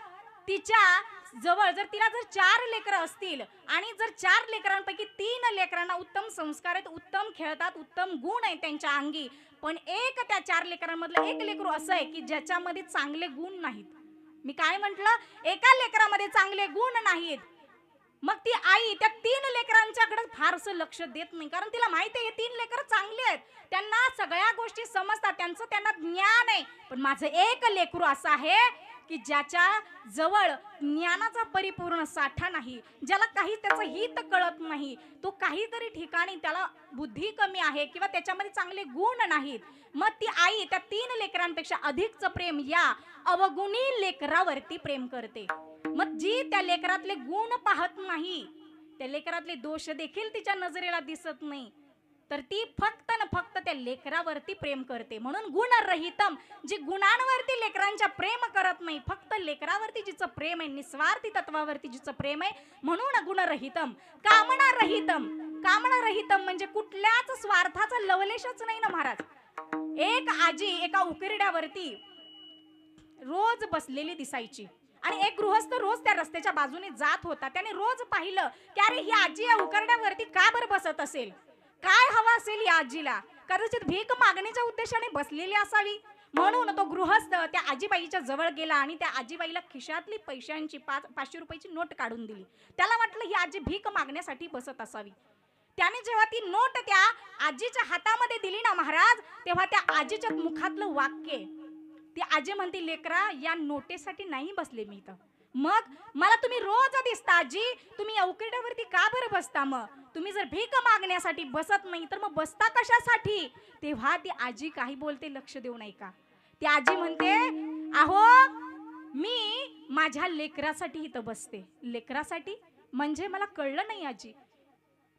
तिच्या जवळ जर तिला जर 4 लेकरं असतील आणि जर 4 लेकरांपैकी 3 लेकरांना उत्तम संस्कार आहेत, उत्तम खेळतात, उत्तम गुण आहेत त्यांच्या अंगी, पण एक त्या 4 लेकरांमधलं एक लेकरू असं आहे की ज्याच्यामध्ये चांगले गुण नाहीत. मी काय म्हंटल? एका लेकरामध्ये चांगले गुण नाहीत. मग ती आई त्या 3 लेकरांच्याकडे फारसं लक्ष देत नाही, कारण तिला माहिती आहे हे 3 लेकर चांगले आहेत, त्यांना सगळ्या गोष्टी समजतात, त्यांना ज्ञान आहे. पण माझं एक लेकरू असं आहे की ज्याच्या जवळ ज्ञानाचा परिपूर्ण साठा नाही, ज्याला काही त्याचं हित कळत नाही, तो काहीतरी ठिकाणी त्याला बुद्धी कमी आहे किंवा त्याच्यामध्ये चांगले गुण नाहीत. मग ती आई त्या 3 लेकरांपेक्षा अधिकचं प्रेम या अवगुणी लेकरावरती प्रेम करते. मग जी त्या लेकरातले गुण पाहत नाही, त्या लेकरातले दोष देखील तिच्या नजरेला दिसत नाही, तर ती फक्त न फक्त त्या लेकरावरती प्रेम करते. म्हणून गुणरहितम, जी गुणांवरती लेकरांच्या प्रेम करत नाही, फक्त लेकरावरती जिचं प्रेम आहे, निस्वार्थी तत्वावरती जिचं प्रेम आहे, म्हणून गुणरहितम. कामना रहितम, कामना रहितम म्हणजे कुठल्याच स्वार्थाचा लवलेशच नाही ना महाराज. एक आजी एका उकिरड्यावरती रोज बसलेली दिसायची आणि एक गृहस्थ रोज त्या रस्त्याच्या बाजूने जात होता. त्याने रोज पाहिलं की अरे ही आजी या उकिरड्यावरती का बरं बसत असेल, काय हवा असेल या आजीला, कदाचित भीक मागण्याच्या उद्देशाने बसलेली असावी. म्हणून तो गृहस्थ त्या आजीबाईच्या जवळ गेला आणि त्या आजीबाईला खिशातली पैशांची 500 रुपयाची नोट काढून दिली. त्याला वाटलं ही आजी भीक मागण्यासाठी बसत असावी. त्याने जेव्हा ती नोट त्या आजीच्या हातामध्ये दिली ना महाराज, तेव्हा त्या आजीच्या मुखातलं वाक्य, ती आजी म्हणते, लेकरा या नोटेसाठी नाही बसले मी इथं, मग मला तुम्ही रोज दिसता आजी, तुम्ही या उकिरड्यावरती का बरं बसता, मग तुम्ही जर भीक मागण्यासाठी बसत नाही तर मग बसता कशासाठी. तेव्हा ती आजी काही बोलते लक्ष देऊ नाही का. ती आजी म्हणते, अहो मी माझ्या लेकरासाठी इथं बसते. लेकरासाठी म्हणजे मला कळलं नाही आजी,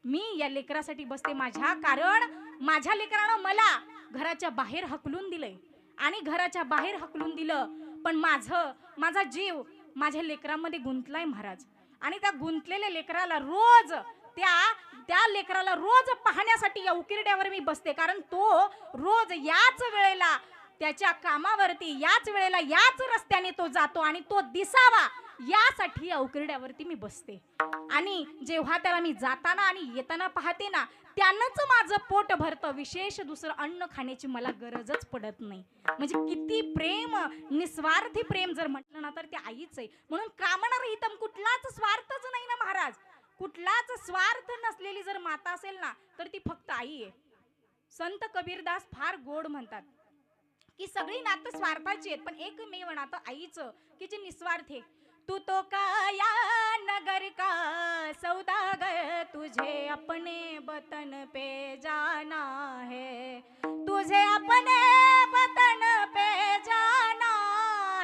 मी या लेकरासाठी बसते माझ्या, कारण माझ्या लेकरानं मला घराच्या बाहेर हकलून दिलंय आणि घराच्या बाहेर हकलून दिलं, पण माझा जीव माझ्या लेकरामध्ये गुंतलाय महाराज. आणि त्या गुंतलेल्या लेकराला रोज त्या लेकराला रोज पाहण्यासाठी या उकिरड्यावर मी बसते, कारण तो रोज याच वेळेला त्याच्या कामावरती, याच वेळेला याच रस्त्याने तो जातो आणि तो दिसावा यासाठी या उकिरड्यावरती मी बसते. आणि जेव्हा त्याला मी जाताना आणि येताना पाहते ना, त्यानंच माझं पोट भरतं, विशेष दुसरं अन्न खाण्याची मला गरजच पडत नाही. म्हणजे किती प्रेम, निस्वार्थी प्रेम जर म्हटलं ना तर ते आईच आहे. म्हणून कामना रहितम, कुठलाच स्वार्थच नाही ना महाराज. कुठलाच स्वार्थ नसलेली जर माता असेल ना तर ती फक्त आई आहे. संत कबीरदास फार गोड म्हणतात की सगळी नातं स्वार्थाची आहेत, पण एकमेव नातं आईचं की जे निस्वार्थ आहे. तू तो काया नगर का सौदागर, तुझे अपने वतन पे जाना है, तुझे अपने वतन पे जाना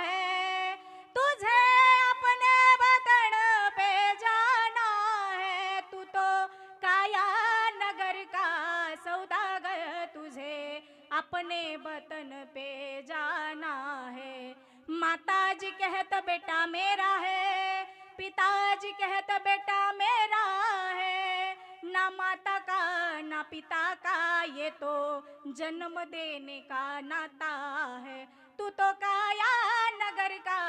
है, तुझे अपने वतन पे जाना है. तू तो काया नगर का सौदागर, तुझे अपने वतन पे जाना है. माताजी कहत बेटा मेरा है, पिताजी कहत बेटा मेरा है, ना माता का ना पिता का ये तो जन्म देने का नाता है. तू तो काया नगर का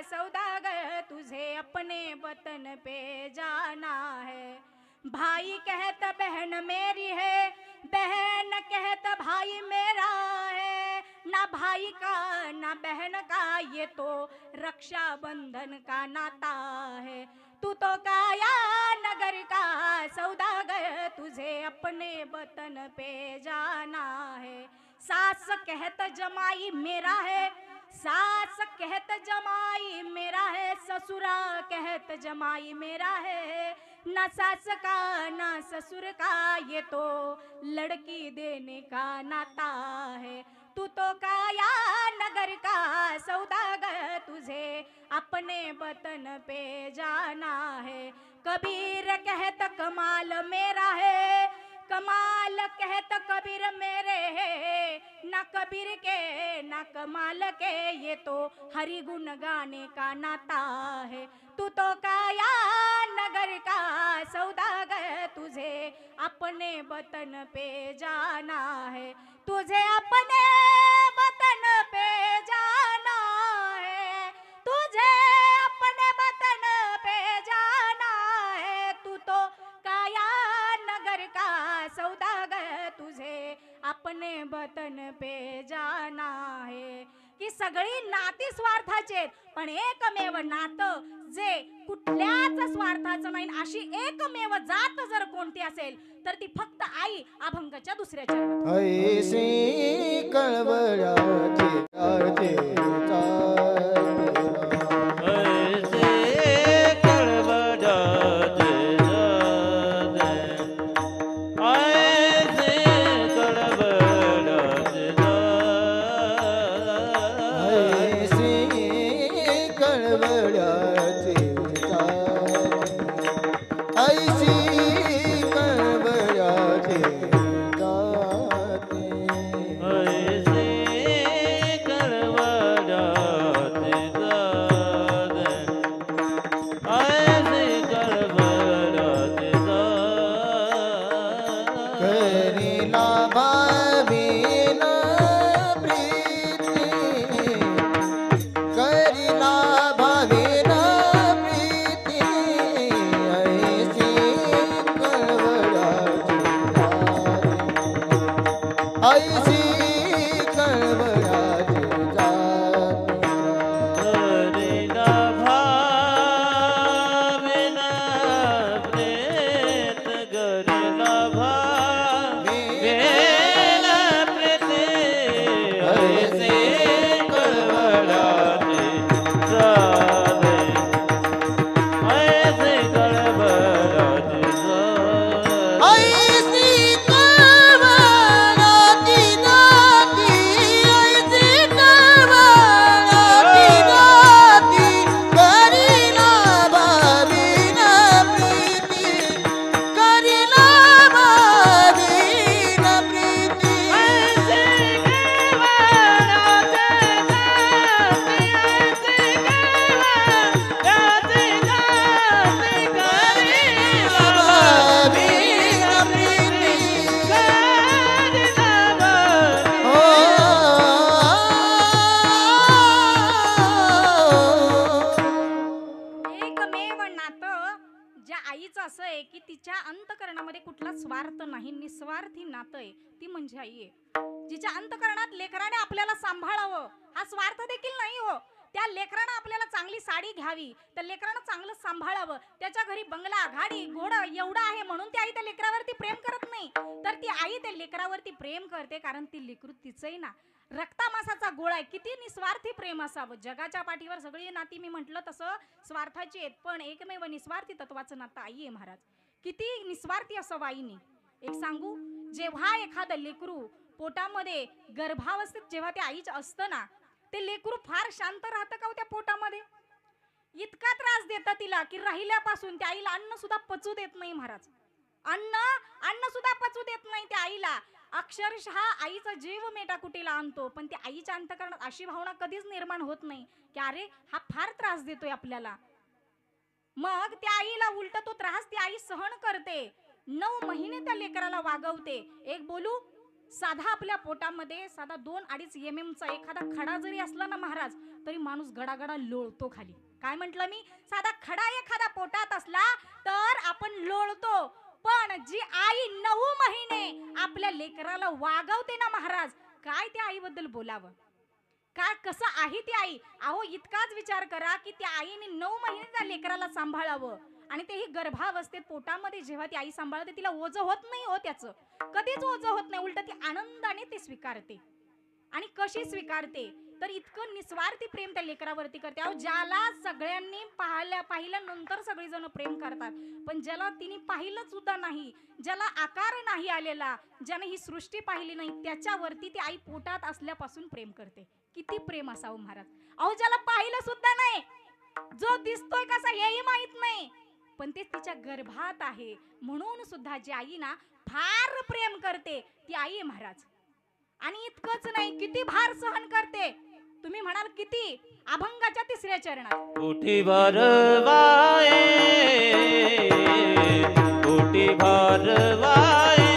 सौदागर, तुझे अपने वतन पे जाना है. भाई कहत बहन मेरी है, बहन कहत भाई मेरा है, ना भाई का ना बहन का ये तो रक्षा बंधन का नाता है. तू तो काया नगर का सौदागर, तुझे अपने वतन पे जाना है. सास कहत जमाई मेरा है, सास कहत जमाई मेरा है, ससुरा कहत जमाई मेरा है, ना सास का ना ससुर का ये तो लड़की देने का नाता है. तू तो काया नगर का सौदागर, तुझे अपने वतन पे जाना है. कबीर कहत कमाल मेरा है, कमाल कहत कबीर मेरे है, ना कबीर के ना कमाल के ये तो हरि गुण गाने का नाता है. तू तो काया नगर का सौदागर, तुझे अपने वतन पे जाना है, तुझे अपने वतन पे जाना है, तुझे अपने वतन पे जाना है. तू तो काया नगर का सौदागर, तुझे अपने वतन पे जाना है. की सगळी नाती स्वार्थाची आहेत, पण एकमेव नातं जे कुठल्याच स्वार्थाचं नाही, अशी एकमेव जात जर कोणती असेल तर ती फक्त आई अभंगाच्या दुसऱ्या चरणात. ऐसी कळवळाची आरती ऐसी कळवळाची ऐसी कळवळाची जाती हरिला भावेना प्रेत गरला भावेना प्रेते ऐसे कळवळाचे जाते ऐसे कळवळाचे जाते ऐसी कळवळाची जाती ऐसी कळवळाची जाती करीना भावीन प्रीती करीना भावीन प्रीती ऐसे कळवळाचे जाते ऐसे कळवळाचे करीना भावीन प्रीती हो एकमेव नातं ज्या आईचं असं आहे की तिच्या अंतकरणामध्ये कुठला स्वार्थ नाही, निस्वार्थी नातं आहे, ती म्हणजे आई आहे. जिच्या अंतकरणात लेकराने आपल्याला सांभाळावं हा स्वार्थ देखील नाही हो. त्या लेकरानं आपल्याला चांगली साडी घ्यावी, त्या लेकरानं चांगलं सांभाळावं, त्याच्या घरी बंगला गाडी घोडा एवढा आहे म्हणून ती आई त्या लेकरावरती प्रेम करत नाही, तर ती आई त्या लेकरावरती प्रेम करते कारण ती लेकरू तिचंही ना रक्तामासाचा गोळा आहे. किती निस्वार्थी प्रेम असावं. जगाच्या पाठीवर सगळी नाती मी म्हटलं तसं स्वार्थाची आहेत, पण एकमेव निस्वार्थी तत्वाचं नातं आई आहे महाराज. किती निस्वार्थी असावं आईने. एक सांगू, जेव्हा एखादं लेकरू पोटामध्ये गर्भावस्थेत जेव्हा त्या आईचं असतं ना, ते लेकरू फार शांत राहतं का हो त्या पोटामध्ये. इतका त्रास देतं तिला की राहिल्यापासून त्या आईला अन्न सुद्धा पचू देत नाही महाराज. अन्न सुद्धा पचू देत नाही त्या आईला. अक्षरशः आईचा जीव मेटाकुटीला आणतो, पण त्या आईच्या अंतकरणात अशी भावना कधीच निर्माण होत नाही की अरे हा फार त्रास देतोय आपल्याला. मग त्या आईला उलट तो त्रास ती आई सहन करते. 9 महिने त्या लेकराला वागवते. एक बोलू, साधा आपल्या पोटामध्ये साधा 2-2.5 mm चा एखादा खडा जरी असला ना महाराज, तरी माणूस गडागडा लोळतो खाली. काय म्हंटल मी? साधा खडा एखादा पोटात असला तर आपण लोळतो, पण जी आई 9 महिने आपल्या लेकराला वागवते ना महाराज, काय त्या आईबद्दल बोलावं. काय कसं आहे ती आई. अहो इतकाच विचार करा की त्या आईने 9 महिने त्या लेकराला सांभाळावं, आणि तेही गर्भावस्थेत पोटामध्ये जेव्हा ती आई सांभाळते तिला ओझं होत नाही हो. त्याचं कधीच ओझं होत नाही, उलट ती आनंदाने ते स्वीकारते. आणि कशी स्वीकारते तर इतकं निस्वार्थी प्रेम त्या लेकरावरती करते. अहो ज्याला सगळ्यांनी पाहिल्यानंतर सगळेजण प्रेम करतात, पण ज्याला तिने पाहिलं सुद्धा नाही, ज्याला आकार नाही आलेला, ज्याने ही सृष्टी पाहिली नाही, त्याच्यावरती ती आई पोटात असल्यापासून प्रेम करते. किती प्रेम असावं महाराज. अहो ज्याला पाहिलं सुद्धा नाही, जो दिसतोय कसा हेही माहित नाही, पण ते तिच्या गर्भात आहे म्हणून सुद्धा जी आई ना फार प्रेम करते ती आई आहे महाराज. आणि इतकंच नाही, किती भार सहन करते. तुम्ही म्हणाल किती? अभंगाच्या 3ऱ्या चरणात उठी भरवाए उठी भरवाए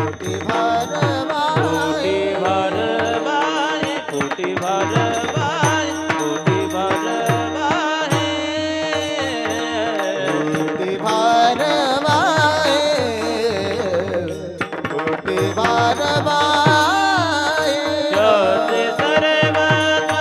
ओटी भरवाए उठी भरवाए उठी भरवाए ओटी भरवाए ओटी भरवाए ज्योति सर्वत्र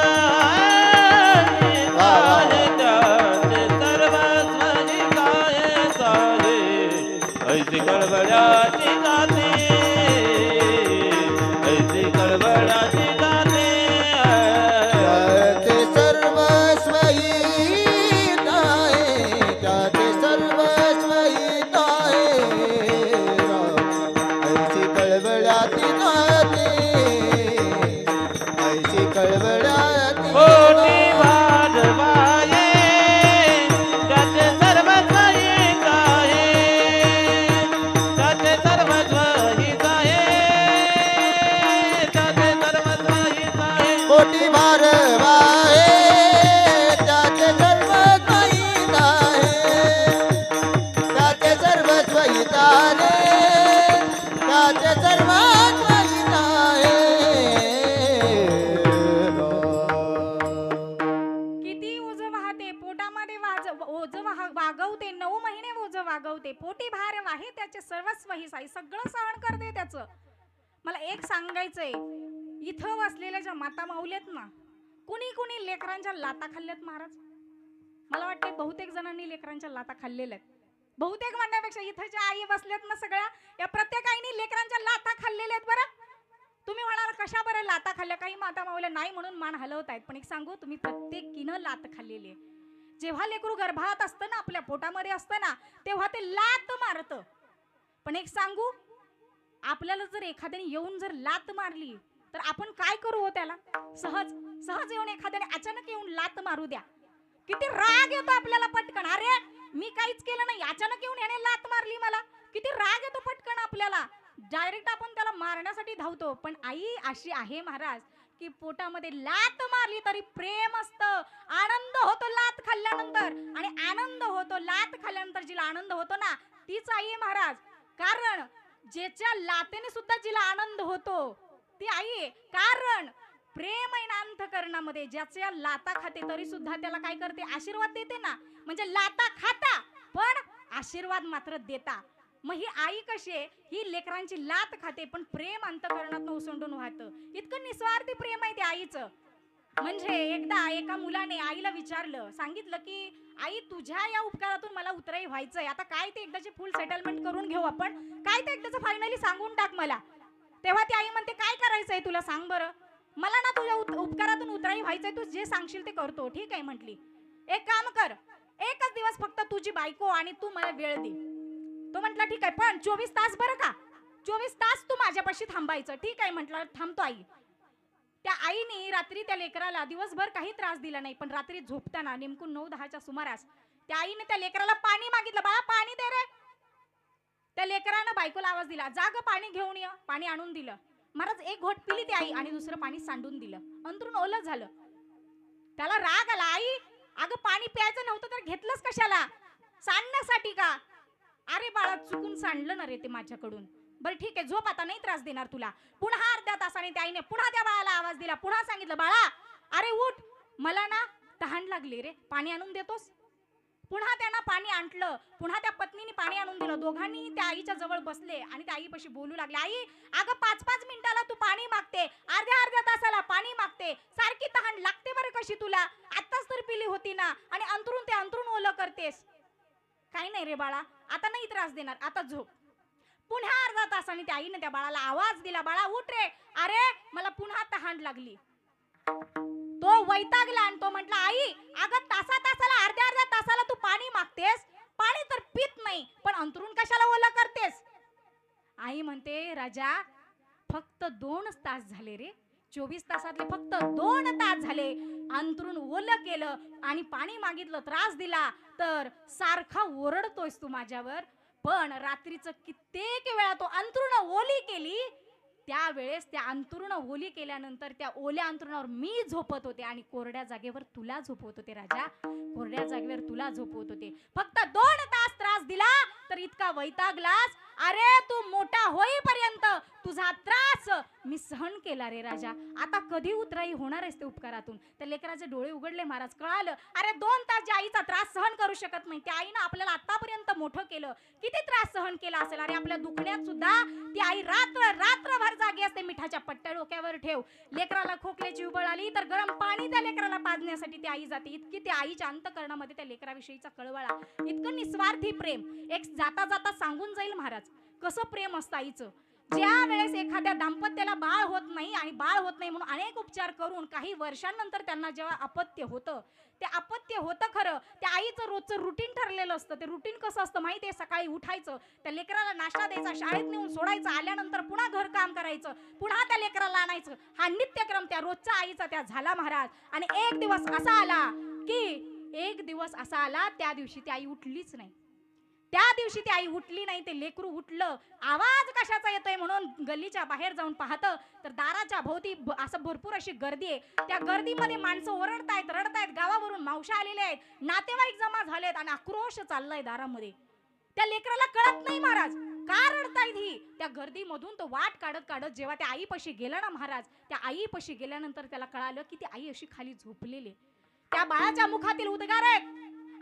वागवते, 9 महिने ओझ वागवते, पोटी भार वाहे त्याचे सर्वस्व ही साई, सगळं सहन करते त्याचं. मला एक सांगायचंय, इथं बसलेल्या ज्या माता माऊल्यात ना, कुणी कुणी लेकरांच्या लाता खाल्ल्यात महाराज. मला वाटतं बहुतेक जणांनी लेकरांच्या लाता खाल्लेल्या आहेत. बहुतेक म्हणण्यापेक्षा इथं ज्या आई बसल्यात ना सगळ्या, या प्रत्येक आईने लेकरांच्या लाता खाल्लेल्या आहेत. बरं तुम्ही म्हणाल कशा बरं लाता खाल्ल्या, काही माता माऊल्या नाही म्हणून मान हलवतायत, पण एक सांगू, तुम्ही प्रत्येकीनं लात खाल्लेली आहे. जेव्हा लेकरू गर्भात असतं ना, आपल्या पोटामध्ये असतं ना, तेव्हा ते लात मारतं. पण एक सांगू, आपल्याला जर एखाद्याने येऊन जर लात मारली तर आपण काय करू हो त्याला? सहज सहज येऊन एखाद्याने अचानक येऊन लात मारू द्या, किती राग येतो आपल्याला पटकन. अरे मी काहीच केलं नाही, अचानक येऊन याने लात मारली मला, किती राग येतो पटकन आपल्याला. डायरेक्ट आपण त्याला मारण्यासाठी धावतो. पण आई अशी आहे महाराज की पोटामध्ये लात मारली तरी प्रेम असतं, आनंद होतो लात खाल्ल्यानंतर. आणि आनंद होतो लात खाल्ल्यानंतर, जिला आनंद होतो ना तीच आई आहे महाराज. कारण ज्याच्या लातेने सुद्धा जिला आनंद होतो ती आई आहे. कारण प्रेम आहे ना अंतःकरणामध्ये, ज्याच्या लाता खाते तरी सुद्धा त्याला काय करते? आशीर्वाद देते ना. म्हणजे लाता खाता पण आशीर्वाद मात्र देता. मग ही आई कशी आहे? ही लेकरांची लात खाते पण प्रेम अंतःकरणातून ओसंडून वाहतं. इतकं निस्वार्थी प्रेम आहे त्या आईचं. म्हणजे एकदा एका मुलाने आईला विचारलं, सांगितलं की आई तुझ्या या उपकारातून मला उतराई व्हायचंय, आता काय ते एकदाची फुल सेटलमेंट करून घेऊ आपण, काय ते एकदाचं फायनली सांगून टाक मला. तेव्हा ती आई म्हणते काय करायचंय तुला सांग बरं. मला ना तुझ्या उपकारातून उतराई व्हायचंय, तू जे सांगशील ते करतो. ठीक आहे म्हटली. एक काम कर, एकच दिवस फक्त तुझी बायको आणि तू मला वेळ दे. तो म्हटला ठीक आहे, पण 24 तास बरं का, 24 तास तू माझ्यापाशी थांबायचं. ठीक आहे म्हटलं, थांबतो आई. त्या आईने रात्री त्या लेकराला दिवसभर काही त्रास दिला नाही, पण रात्री झोपताना नेमकून 9-10च्या सुमारास त्या आईने त्या लेकराला पाणी मागितलं. बाळा पाणी दे रे. त्या लेकरानं बायकोला आवाज दिला, जा ग पाणी घेऊन ये. पाणी आणून दिलं. महाराज एक घोट पिली ती आई आणि दुसरं पाणी सांडून दिलं. अंतरून ओलं झालं. त्याला राग आला, आई अगं पाणी प्यायचं नव्हतं तर घेतलंस कशाला? सांडण्यासाठी का? अरे बाळा चुकून सांडलं ना रे ते माझ्याकडून. बरं ठीक आहे, झोप आता, नाही त्रास देणार तुला. पुन्हा अर्ध्या तासाने त्या आईने पुन्हा त्या बाळाला आवाज दिला. पुन्हा सांगितलं, बाळा अरे उठ, मला ना तहान लागली रे, पाणी आणून देतोस? पुन्हा त्यांना पाणी आणलं. पुन्हा त्या पत्नीने पाणी आणून दिलं. दोघांनी त्या आईच्या जवळ बसले आणि त्या आईपाशी बोलू लागले, आई अगं 5-5 मिनिटाला तू पाणी मागते, अर्ध्या तासाला पाणी मागते, सारखी तहान लागते बरं कशी तुला? आत्ताच तर पिली होती ना, आणि अंतरून ते अंतरून ओलं करतेस. काही नाही रे बाळा, आता नाही त्रास देणार, आता झोप. पुन्हा अर्धा तासाने त्या आईने त्या बाळाला आवाज दिला, बाळा उठ रे, अरे मला पुन्हा तहान लागली. तो वैतागला आणि तो म्हटला, आई अगं तासाला अर्ध्या तासाला तू पाणी मागतेस, पाणी तर पित नाही, पण अंतरून कशाला ओलं करतेस? आई म्हणते, राजा फक्त 2 तास झाले रे, 24 तासातले फक्त 2 तास झाले. अंतरून ओलं केलं आणि पाणी मागितलं, त्रास दिला, तर सारखा ओरडतोयस तू माझ्यावर. पण रात्रीचं कित्येक वेळा तो अंतरुण ओली केली, त्यावेळेस त्या अंतरुण ओली केल्यानंतर त्या ओल्या अंतरुणावर मी झोपत होते आणि कोरड्या जागेवर तुला झोपवत होते राजा, कोरड्या जागेवर तुला झोपवत होते. फक्त 2 तास त्रास दिला तर इतका वैतागलास. अरे तू मोठा होईपर्यंत तुझा त्रास मी सहन केला रे राजा, आता कधी उतराई होणार आहेस ते उपकारातून? त्या लेकराचे डोळे उघडले महाराज, कळालं अरे 2 तास ज्या आईचा त्रास सहन करू शकत नाही, त्या आईनं आपल्याला आतापर्यंत मोठं केलं, किती त्रास सहन केला असेल. अरे आपल्या दुखण्यात सुद्धा ती आई रात्रभर जागी असते. मिठाच्या पट्ट्या डोक्यावर ठेव, लेकराला खोकल्याची उबळ आली तर गरम पाणी त्या लेकराला पाजण्यासाठी ती आई जाते. इतकी त्या आईच्या अंतःकरणामध्ये त्या लेकराविषयीचा कळवळा, इतकं निस्वार्थी प्रेम. एक जाता जाता सांगून जाईल महाराज कसं प्रेम असतं आईचं. ज्या वेळेस एखाद्या दाम्पत्याला बाळ होत नाही आणि बाळ होत नाही म्हणून अनेक उपचार करून काही वर्षांनंतर त्यांना जेव्हा अपत्य होतं, ते अपत्य होतं खरं, त्या आईचं रोजचं रुटीन ठरलेलं असतं. ते रुटीन कसं असतं माहिती आहे? सकाळी उठायचं, त्या लेकराला नाश्ता द्यायचा, शाळेत नेऊन सोडायचं, आल्यानंतर पुन्हा घर काम करायचं, पुन्हा त्या लेकराला आणायचं. हा नित्यक्रम त्या रोजचा आईचा त्या झाला महाराज. आणि एक दिवस असा आला त्या दिवशी ती आई उठलीच नाही. त्या दिवशी ती आई उठली नाही, ते लेकरू उठलं. आवाज कशाचा येतोय म्हणून गल्लीच्या बाहेर जाऊन पाहतं तर दाराच्या भोवती असं भरपूर अशी गर्दी आहे. त्या गर्दीमध्ये माणसं ओरडतायत, रडतायत, गावावरून मावशा आलेल्या आहेत, नातेवाईक जमा झालेत आणि आक्रोश चाललाय दारामध्ये. त्या लेकराला कळत नाही महाराज का रडतायत ही. त्या गर्दीमधून तो वाट काढत काढत जेव्हा त्या आईपाशी गेला ना महाराज, त्या आईपाशी गेल्यानंतर त्याला कळालं की ती आई अशी खाली झोपलेली. त्या बाळाच्या मुखातील उद्गार आहेत,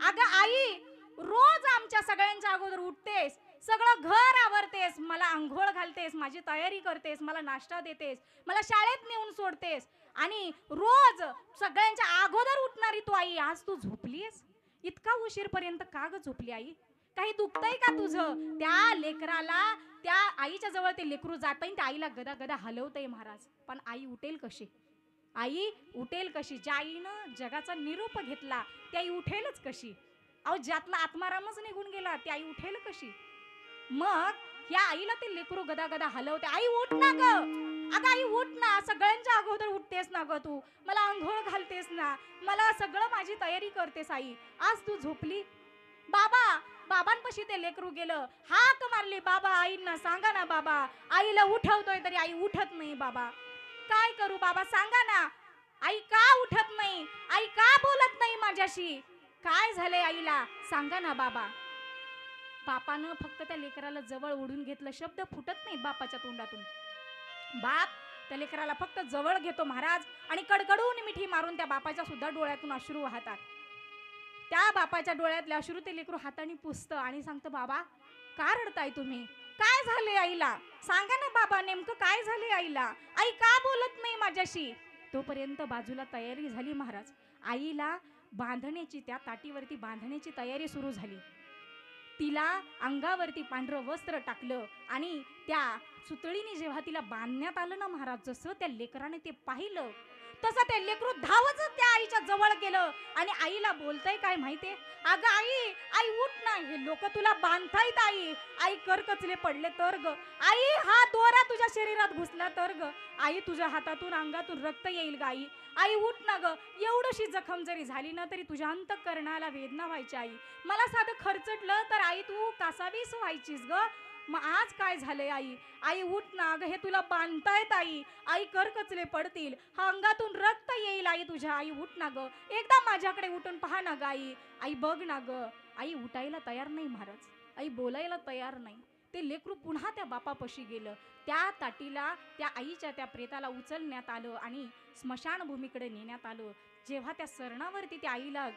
अगं आई रोज आमच्या सगळ्यांच्या अगोदर उठतेस, सगळं घर आवरतेस, मला आंघोळ घालतेस, माझी तयारी करतेस, मला नाश्ता देतेस, मला शाळेत नेऊन सोडतेस आणि रोज सगळ्यांच्या अगोदर उठणारी तू आई आज तू झोपलीस? इतका उशीरपर्यंत का ग झोपली आई? काही दुखतंय का तुझं? त्या लेकराला त्या आईच्या जवळ ते लेकरू जातंय, त्या आईला गदा गदा हलवतंय महाराज. पण आई उठेल कशी? आई उठेल कशी? ज्या आईनं जगाचा निरोप घेतला ती आई उठेलच कशी? अहो ज्यातला आत्मारामच निघून गेला ती आई उठेल कशी? मग या आईला ते लेकरू गदा गदा हलवते. आई उठ ना ग, अगं आई उठ ना, सगळ्यांच्या अगोदर उठतेस ना ग तू, मला आंघोळ घालतेस ना, मला सगळं माझी तयारी करतेस आई, आज तू झोपली? बाबा, बाबांपाशी ते लेकरू गेलं, हाक मारली बाबा आईंना, सांगा ना बाबा, आईला उठवतोय तरी आई उठत नाही बाबा, काय करू बाबा सांगा ना, आई का उठत नाही, आई का बोलत नाही माझ्याशी, काय झालंय आईला सांगा ना बाबा. बापानं फक्त त्या लेकराला जवळ ओढून घेतलं, शब्द फुटत नाही बापाच्या तोंडातून. बाप त्या लेकराला फक्त जवळ घेतो महाराज आणि कडकडून मिठी मारून त्या बापाच्या सुद्धा डोळ्यातून अश्रू वाहतात. त्या बापाच्या डोळ्यातले अश्रू ते लेकरू हाताने पुसतं आणि सांगतं, बाबा का रडताय तुम्ही, काय झाले आईला सांगा ना बाबा, नेमकं काय झाले आईला, आई का बोलत नाही माझ्याशी. तोपर्यंत बाजूला तयारी झाली महाराज, आईला बांधण्याची, त्या ताटीवरती बांधण्याची तयारी सुरू झाली. तिला अंगावरती पांढरं वस्त्र टाकलं आणि त्या सुतळीने जेव्हा तिला बांधण्यात आलं ना महाराज, जसं त्या लेकराने ते पाहिलं तसं ते लेकरू धावच त्या आईच्या जवळ गेलं आणि आईला बोलतय काय माहितीये, अगं आई, आई उठ ना, हे लोक तुला बांधतायत आई, आई करकचले पडले तर ग, आई हा दोरा तुझ्या शरीरात घुसला तर ग, आई तुझ्या हातातून अंगातून रक्त येईल ग आई, आई उठ ना ग, एवढीशी जखम जरी झाली ना तरी तुझ्या अंतःकरणाला वेदना व्हायची आई, मला साधं खरचटलं तर आई तू कासावीस व्हायचीस ग, मग आज काय झालंय आई, आई उठ ना ग, हे तुला बांधतायत आई, आई करकचले पडतील, हा अंगातून रक्त येईल आई तुझ्या, आई उठ ना ग, एकदा माझ्याकडे उठून पहा ना ग आई, आई बघ ना ग. आई उठायला तयार नाही महाराज, आई बोलायला तयार नाही. ते लेकरू पुन्हा त्या बापापाशी गेलं, त्या ताटीला त्या आईच्या त्या प्रेताला उचलण्यात आलं आणि स्मशानभूमीकडे नेण्यात आलं. जेव्हा त्या सरणावरती त्या आईला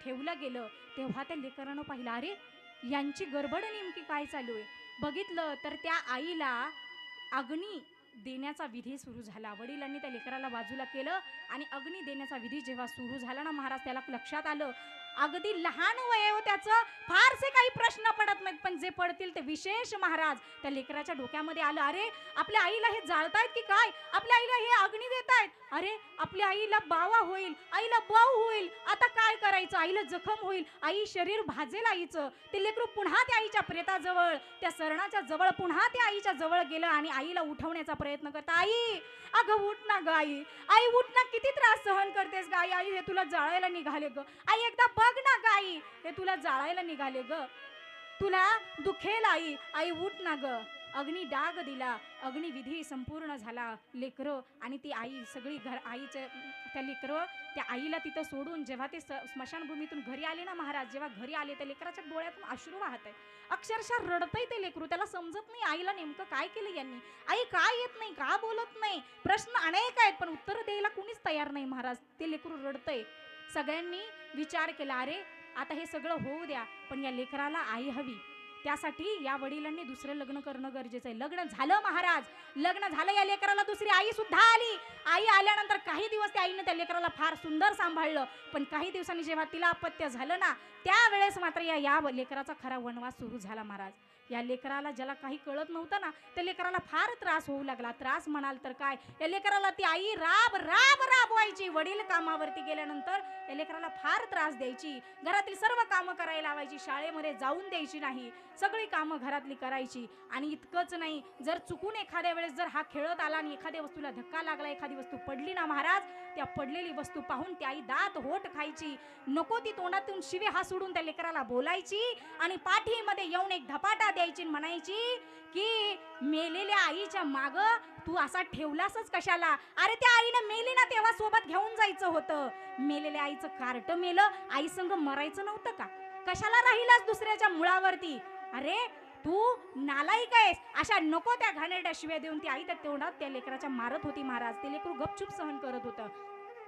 ठेवलं गेलं तेव्हा त्या लेकरानं पाहिलं, अरे यांची गडबड नेमकी काय चालू आहे. बघितलं तर त्या आईला अग्नी देण्याचा विधी सुरू झाला. वडिलांनी त्या लेकराला बाजूला केलं आणि अग्नी देण्याचा विधी जेव्हा सुरू झाला ना महाराज, त्याला लक्षात आलं अगदी लहान वय हो त्याचं, फारसे काही प्रश्न पडत नाहीत, पण जे पडतील ते विशेष महाराज त्या लेकराच्या डोक्यामध्ये आलं. अरे आपल्या आईला हे जाळतायत की काय, आपल्या आईला हे अग्नी देतायत, अरे आपल्या आईला बावा होईल, आईला बाऊ होईल, आता काय करायचं, आईला जखम होईल, आई शरीर भाजेल आईचं. ते लेकरू पुन्हा त्या आईच्या प्रेताजवळ, त्या सरणाच्या जवळ पुन्हा त्या आईच्या जवळ गेलं आणि आईला उठवण्याचा प्रयत्न करता, आई अगं उठ ना ग आई, आई उठ ना, किती त्रास सहन करतेस ग आई, आई हे तुला जाळायला निघाले ग, आई एकदा बघ ना ग आई, हे तुला जाळायला निघाले ग, तुला दुखेल आई, आई उठ ना ग. अग्नी डाग दिला, अग्निविधी संपूर्ण झाला. लेकरं आणि ती आई सगळी आईच्या त्या लेकरं त्या आईला तिथं सोडून जेव्हा ते स्मशानभूमीतून घरी आले ना महाराज, जेव्हा घरी आले त्या लेकराच्या डोळ्यातून अश्रू वाहत आहे, अक्षरशः रडतंय ते लेकरू. त्याला समजत नाही आईला नेमकं काय केलं यांनी, आई का येत नाही, का बोलत नाही, प्रश्न अनेक आहेत पण उत्तर द्यायला कुणीच तयार नाही महाराज. ते लेकरू रडतंय. सगळ्यांनी विचार केला, अरे आता हे सगळं होऊ द्या पण या लेकराला आई हवी, त्यासाठी या वडिलांनी दुसरं लग्न करणं गरजेचं आहे. लग्न झालं महाराज, लग्न झालं, या लेकराला दुसरी आई सुद्धा आली. आई आल्यानंतर काही दिवस त्या आईने त्या लेकराला फार सुंदर सांभाळलं, पण काही दिवसांनी जेव्हा तिला अपत्य झालं ना त्यावेळेस मात्र या लेकराचा खरा वनवास सुरू झाला महाराज. या लेकराला ज्याला काही कळत नव्हतं ना त्या लेकराला फार त्रास होऊ लागला. त्रास म्हणाल तर काय, या लेकराला ती आई राब राब राबवायची. वडील कामावरती गेल्यानंतर या लेकराला फार त्रास द्यायची, घरातील सर्व कामं करायला लावायची, शाळेमध्ये जाऊन द्यायची नाही, सगळी कामं घरातली करायची. आणि इतकंच नाही, जर चुकून एखाद्या वेळेस जर हा खेळत आला आणि एखाद्या वस्तूला धक्का लागला, एखादी वस्तू पडली ना महाराज, त्या पडलेली वस्तू पाहून ती आई दात होट खायची, नको ती तोंडातून शिवे हा सोडून त्या लेकराला बोलायची आणि पाठीमध्ये येऊन एक धपाटा द्यायची, म्हणायची की मेलेल्या आईच्या माग तू असा ठेवलासच कशाला, अरे त्या आईनं मेली ना तेव्हा सोबत घेऊन जायचं होतं, मेलेल्या आईचं कार्ट मेलं, आई संग मरायचं नव्हतं का, कशाला राहिलास दुसऱ्याच्या मुळावरती, अरे तू नालायक आहेस. अशा नको त्या घाणेरड्या शिव्या देऊन ती आई त्या तोंडात त्या लेकराच्या मारत होती महाराज. ते लेकरू गपचूप सहन करत होतं.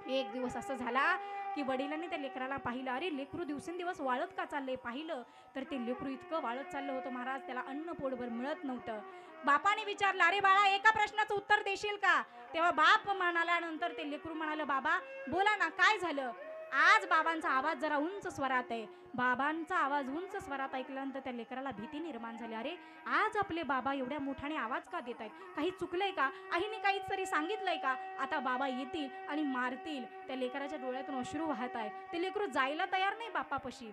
एक दिवस असं झाला की वडिलांनी त्या लेकराला पाहिलं. अरे लेकरू दिवसेंदिवस वाळत का चाललंय? पाहिलं तर ते लेकरू इतकं वाळत चाललं होतं महाराज, त्याला अन्न पोटभर मिळत नव्हतं. बापाने विचारलं, अरे बाळा एका प्रश्नाचं उत्तर देशील का? तेव्हा बाप म्हणाल्यानंतर ते लेकरू म्हणालं, बाबा बोला ना, काय झालं? आज बाबांचा आवाज जरा उंच स्वरात आहे. बाबांचा आवाज उंच स्वरात ऐकल्यानंतर त्या लेकराला भीती निर्माण झाली. अरे आज आपले बाबा एवढ्या मोठ्याने आवाज का देत आहेत? काही चुकलंय का? आईने काहीच तरी सांगितलंय का? आता बाबा येतील आणि मारतील. त्या लेकराच्या डोळ्यातून अश्रू वाहत आहे. ते लेकरू जायला तयार नाही बापापाशी.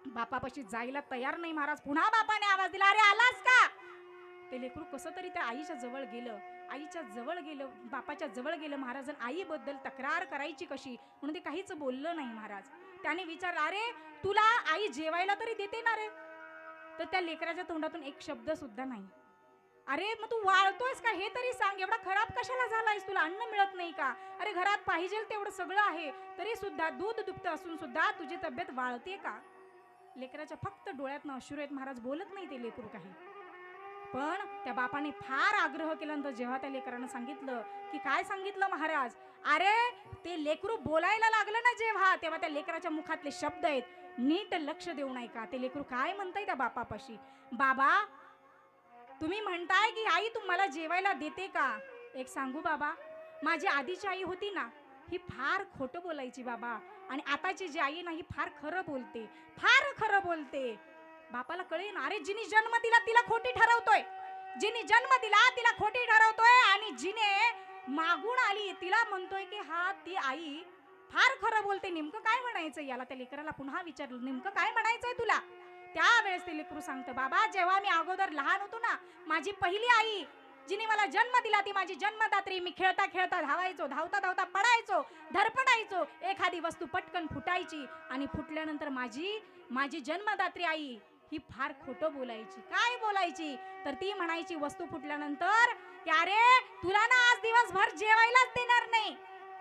बापापाशी जायला तयार नाही महाराज. पुन्हा बापाने आवाज दिला, अरे आलास का? ते लेकरू कसं तरी त्या आईच्या जवळ गेलं. आईच्या जवळ गेलं, बापाच्या जवळ गेलं महाराज. आईबद्दल तक्रार करायची कशी म्हणून ते काहीच बोललं नाही महाराज. त्याने विचारलं, अरे तुला आई जेवायला तरी देते ना रे? तर त्या लेकराच्या तोंडातून एक शब्द सुद्धा नाही. अरे मग तू वाळतोयस का हे तरी सांग. एवढा खराब कशाला झालायस? तुला अन्न मिळत नाही का? अरे घरात पाहिजे तेवढं सगळं आहे, तरी सुद्धा दूध दुभत असून सुद्धा तुझी तब्येत वाळते का? लेकराच्या फक्त डोळ्यातनं अश्रू आहेत महाराज. बोलत नाही ते लेकरू काही. पण त्या बापाने फार आग्रह केल्यानंतर जेव्हा त्या लेकरानं सांगितलं, की काय सांगितलं महाराज? अरे ते लेकरू बोलायला लागलं ना जेव्हा, तेव्हा त्या लेकराच्या मुखातले शब्द आहेत, नीट लक्ष देऊ नाही का? ते लेकरू काय म्हणताय त्या बापापाशी, बाबा तुम्ही म्हणताय की आई तू मला जेवायला देते का? एक सांगू बाबा, माझी आधीची आई होती ना, ही फार खोटं बोलायची बाबा. आणि आताची जी आई ना, ही फार खरं बोलते, फार खरं बोलते. बापाला कळेल, अरे जिने जन्म दिला तिला खोटी ठरवतोय, जिने जन्म दिला तिला खोटी ठरवतोय, आणि जिने मागून आली तिला म्हणतोय की हा ती आई फार खरं बोलते. नेमकं काय म्हणायचं याला? त्या लेकराला पुन्हा विचारलं, नेमकं काय म्हणायचंय तुला? त्यावेळेस ते लेकरू सांगतं, बाबा जेव्हा मी अगोदर लहान होतो ना, माझी पहिली आई जिने मला जन्म दिला ती माझी जन्मदात्री. मी खेळता खेळता धावायचो, धावता धावता पडायचो, धडपडायचो, एखादी वस्तू पटकन फुटायची, आणि फुटल्यानंतर माझी जन्मदात्री आई ही फार खोटं बोलायची. काय बोलायची? तर ती म्हणायची वस्तू फुटल्यानंतर, की अरे तुला ना आज दिवसभर जेवायलाच देणार नाही,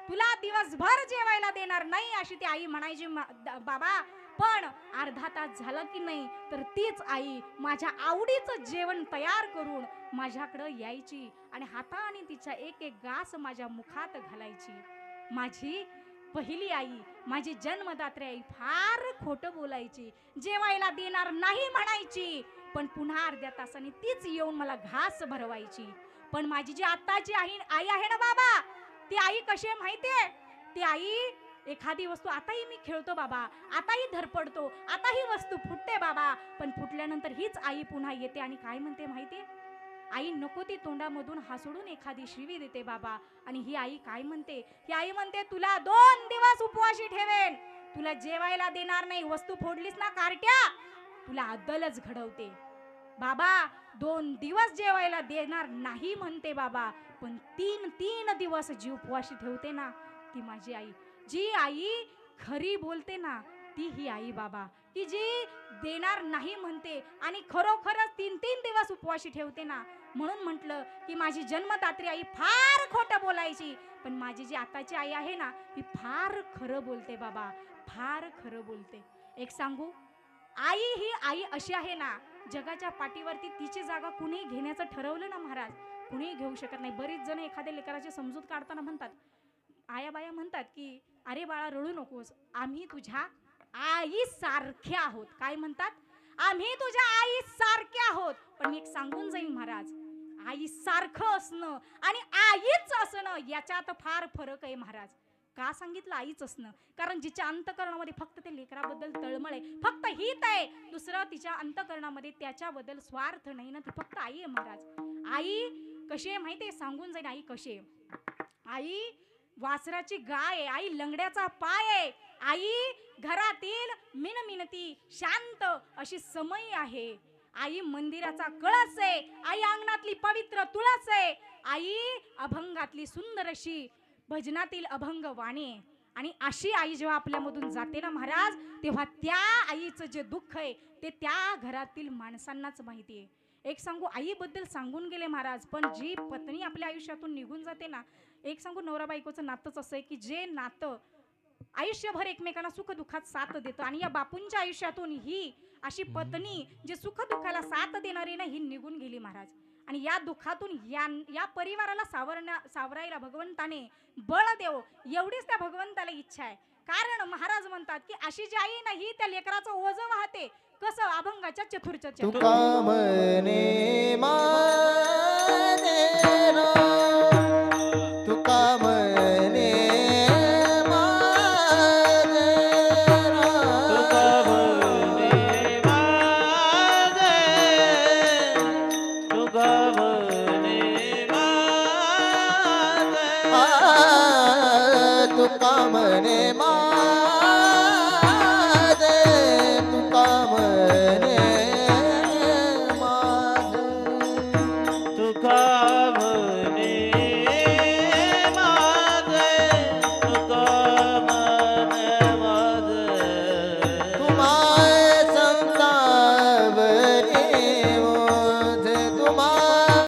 तुला दिवसभर जेवायला देणार नाही, अशी ती आई म्हणायची बाबा. पण अर्धा तास झालं की नाही तर तीच आई माझ्या आवडीचं जेवण तयार करून माझ्याकडं यायची आणि हाताने तिच्या एक एक घास माझ्या मुखात घालायची. माझी पहिली आई, माझी जन्मदात्री आई फार खोटं बोलायची, जेवायला देणार नाही म्हणायची, पण पुन्हा अर्ध्या तासाने तीच येऊन मला घास भरवायची. पण माझी जी आत्ताची आई आहे ना बाबा, ती आई कशी आहे माहितीये? ती आई एखादी वस्तू, आताही मी खेळतो बाबा, आताही धरपडतो, आताही वस्तू फुटते बाबा, पण फुटल्यानंतर हीच आई पुन्हा येते आणि काय म्हणते माहितीये? आई नको ती तोंडामधून हासडून एखादी शिवी देते बाबा. आणि ही आई काय म्हणते? ही आई म्हणते, तुला 2 दिवस उपवाशी ठेवेन, तुला जेवायला देणार नाही, वस्तू फोडलीस ना कार्ट्या, तुला अद्दलच घडवते बाबा. 2 दिवस जेवायला देणार नाही म्हणते बाबा, पण 3 दिवस जी उपवाशी ठेवते ना, ती माझी आई. जी आई खरी बोलते ना, ती ही आई बाबा, की जी देणार नाही म्हणते आणि खरोखरच 3 दिवस उपवाशी ठेवते ना. म्हणून म्हटलं की माझी जन्मदात्री आई फार खोटं बोलायची, पण माझी जी आताची आई आहे ना, ती फार खरं बोलते बाबा, फार खरं बोलते. एक सांगू, आई ही आई अशी आहे ना, जगाच्या पाठीवरती तिची जागा कुणी घेण्याचं ठरवलं ना महाराज, कुणी घेऊ शकत नाही. बरीच जण एखाद्या लेकराची समजूत काढताना म्हणतात, आया बाया म्हणतात की अरे बाळा रडू नकोस, आम्ही तुझ्या आई सारखे आहोत. काय म्हणतात? आम्ही तुझ्या आई सारखे आहोत. पण मी एक सांगून जाईल महाराज, आई सारखं असणं आणि आईच असणं याच्यात फार फरक आहे महाराज. का सांगितलं आईच असणं? कारण जिच्या अंतकरणामध्ये फक्त ते लेकराबद्दल तळमळ आहे, फक्त हित आहे, दुसरं तिच्या अंतकरणामध्ये त्याच्याबद्दल स्वार्थ नाही ना, ती फक्त आई आहे महाराज. आई कशी आहे माहितीये? सांगून जाईल आई कशी आहे. आई वासराची गाय आहे, आई लंगड्याचा पाय आहे, आई घरातील मिनमिनती शांत अशी समय आहे, आई मंदिराचा कळस आहे, आई अंगणातली पवित्र तुळस आहे, आई अभंगातली सुंदर अशी भजनातील अभंग वाणी. आणि अशी आई जेव्हा आपल्यामधून जाते ना महाराज, तेव्हा त्या आईचं जे दुःख आहे ते त्या घरातील माणसांनाच माहिती आहे. एक सांगू, आईबद्दल सांगून गेले महाराज, पण जी पत्नी आपल्या आयुष्यातून निघून जाते ना, एक सांगू, नवरा बायकोचं नातंच असं आहे की जे नातं आयुष्यभर एकमेकांना सुख दुःखात साथ देतं. आणि या बापूंच्या आयुष्यातून ही अशी पत्नी जे सुख दुःखाला साथ देणारी ना, ही निघून गेली महाराज. आणि या दुःखातून या परिवाराला सावरायला भगवंताने बळ देव, एवढीच त्या भगवंताला इच्छा आहे. कारण महाराज म्हणतात की अशी जी आई नाही त्या लेकराचं ओझं वाहते कसं अभंगाच्या चतुर्थच्या तुका म्हणे माने रा, तुका म्हणे माने रा. तुका म्हणे माझे, तुका म्हणे माझे. आ, तुका म्हणे माने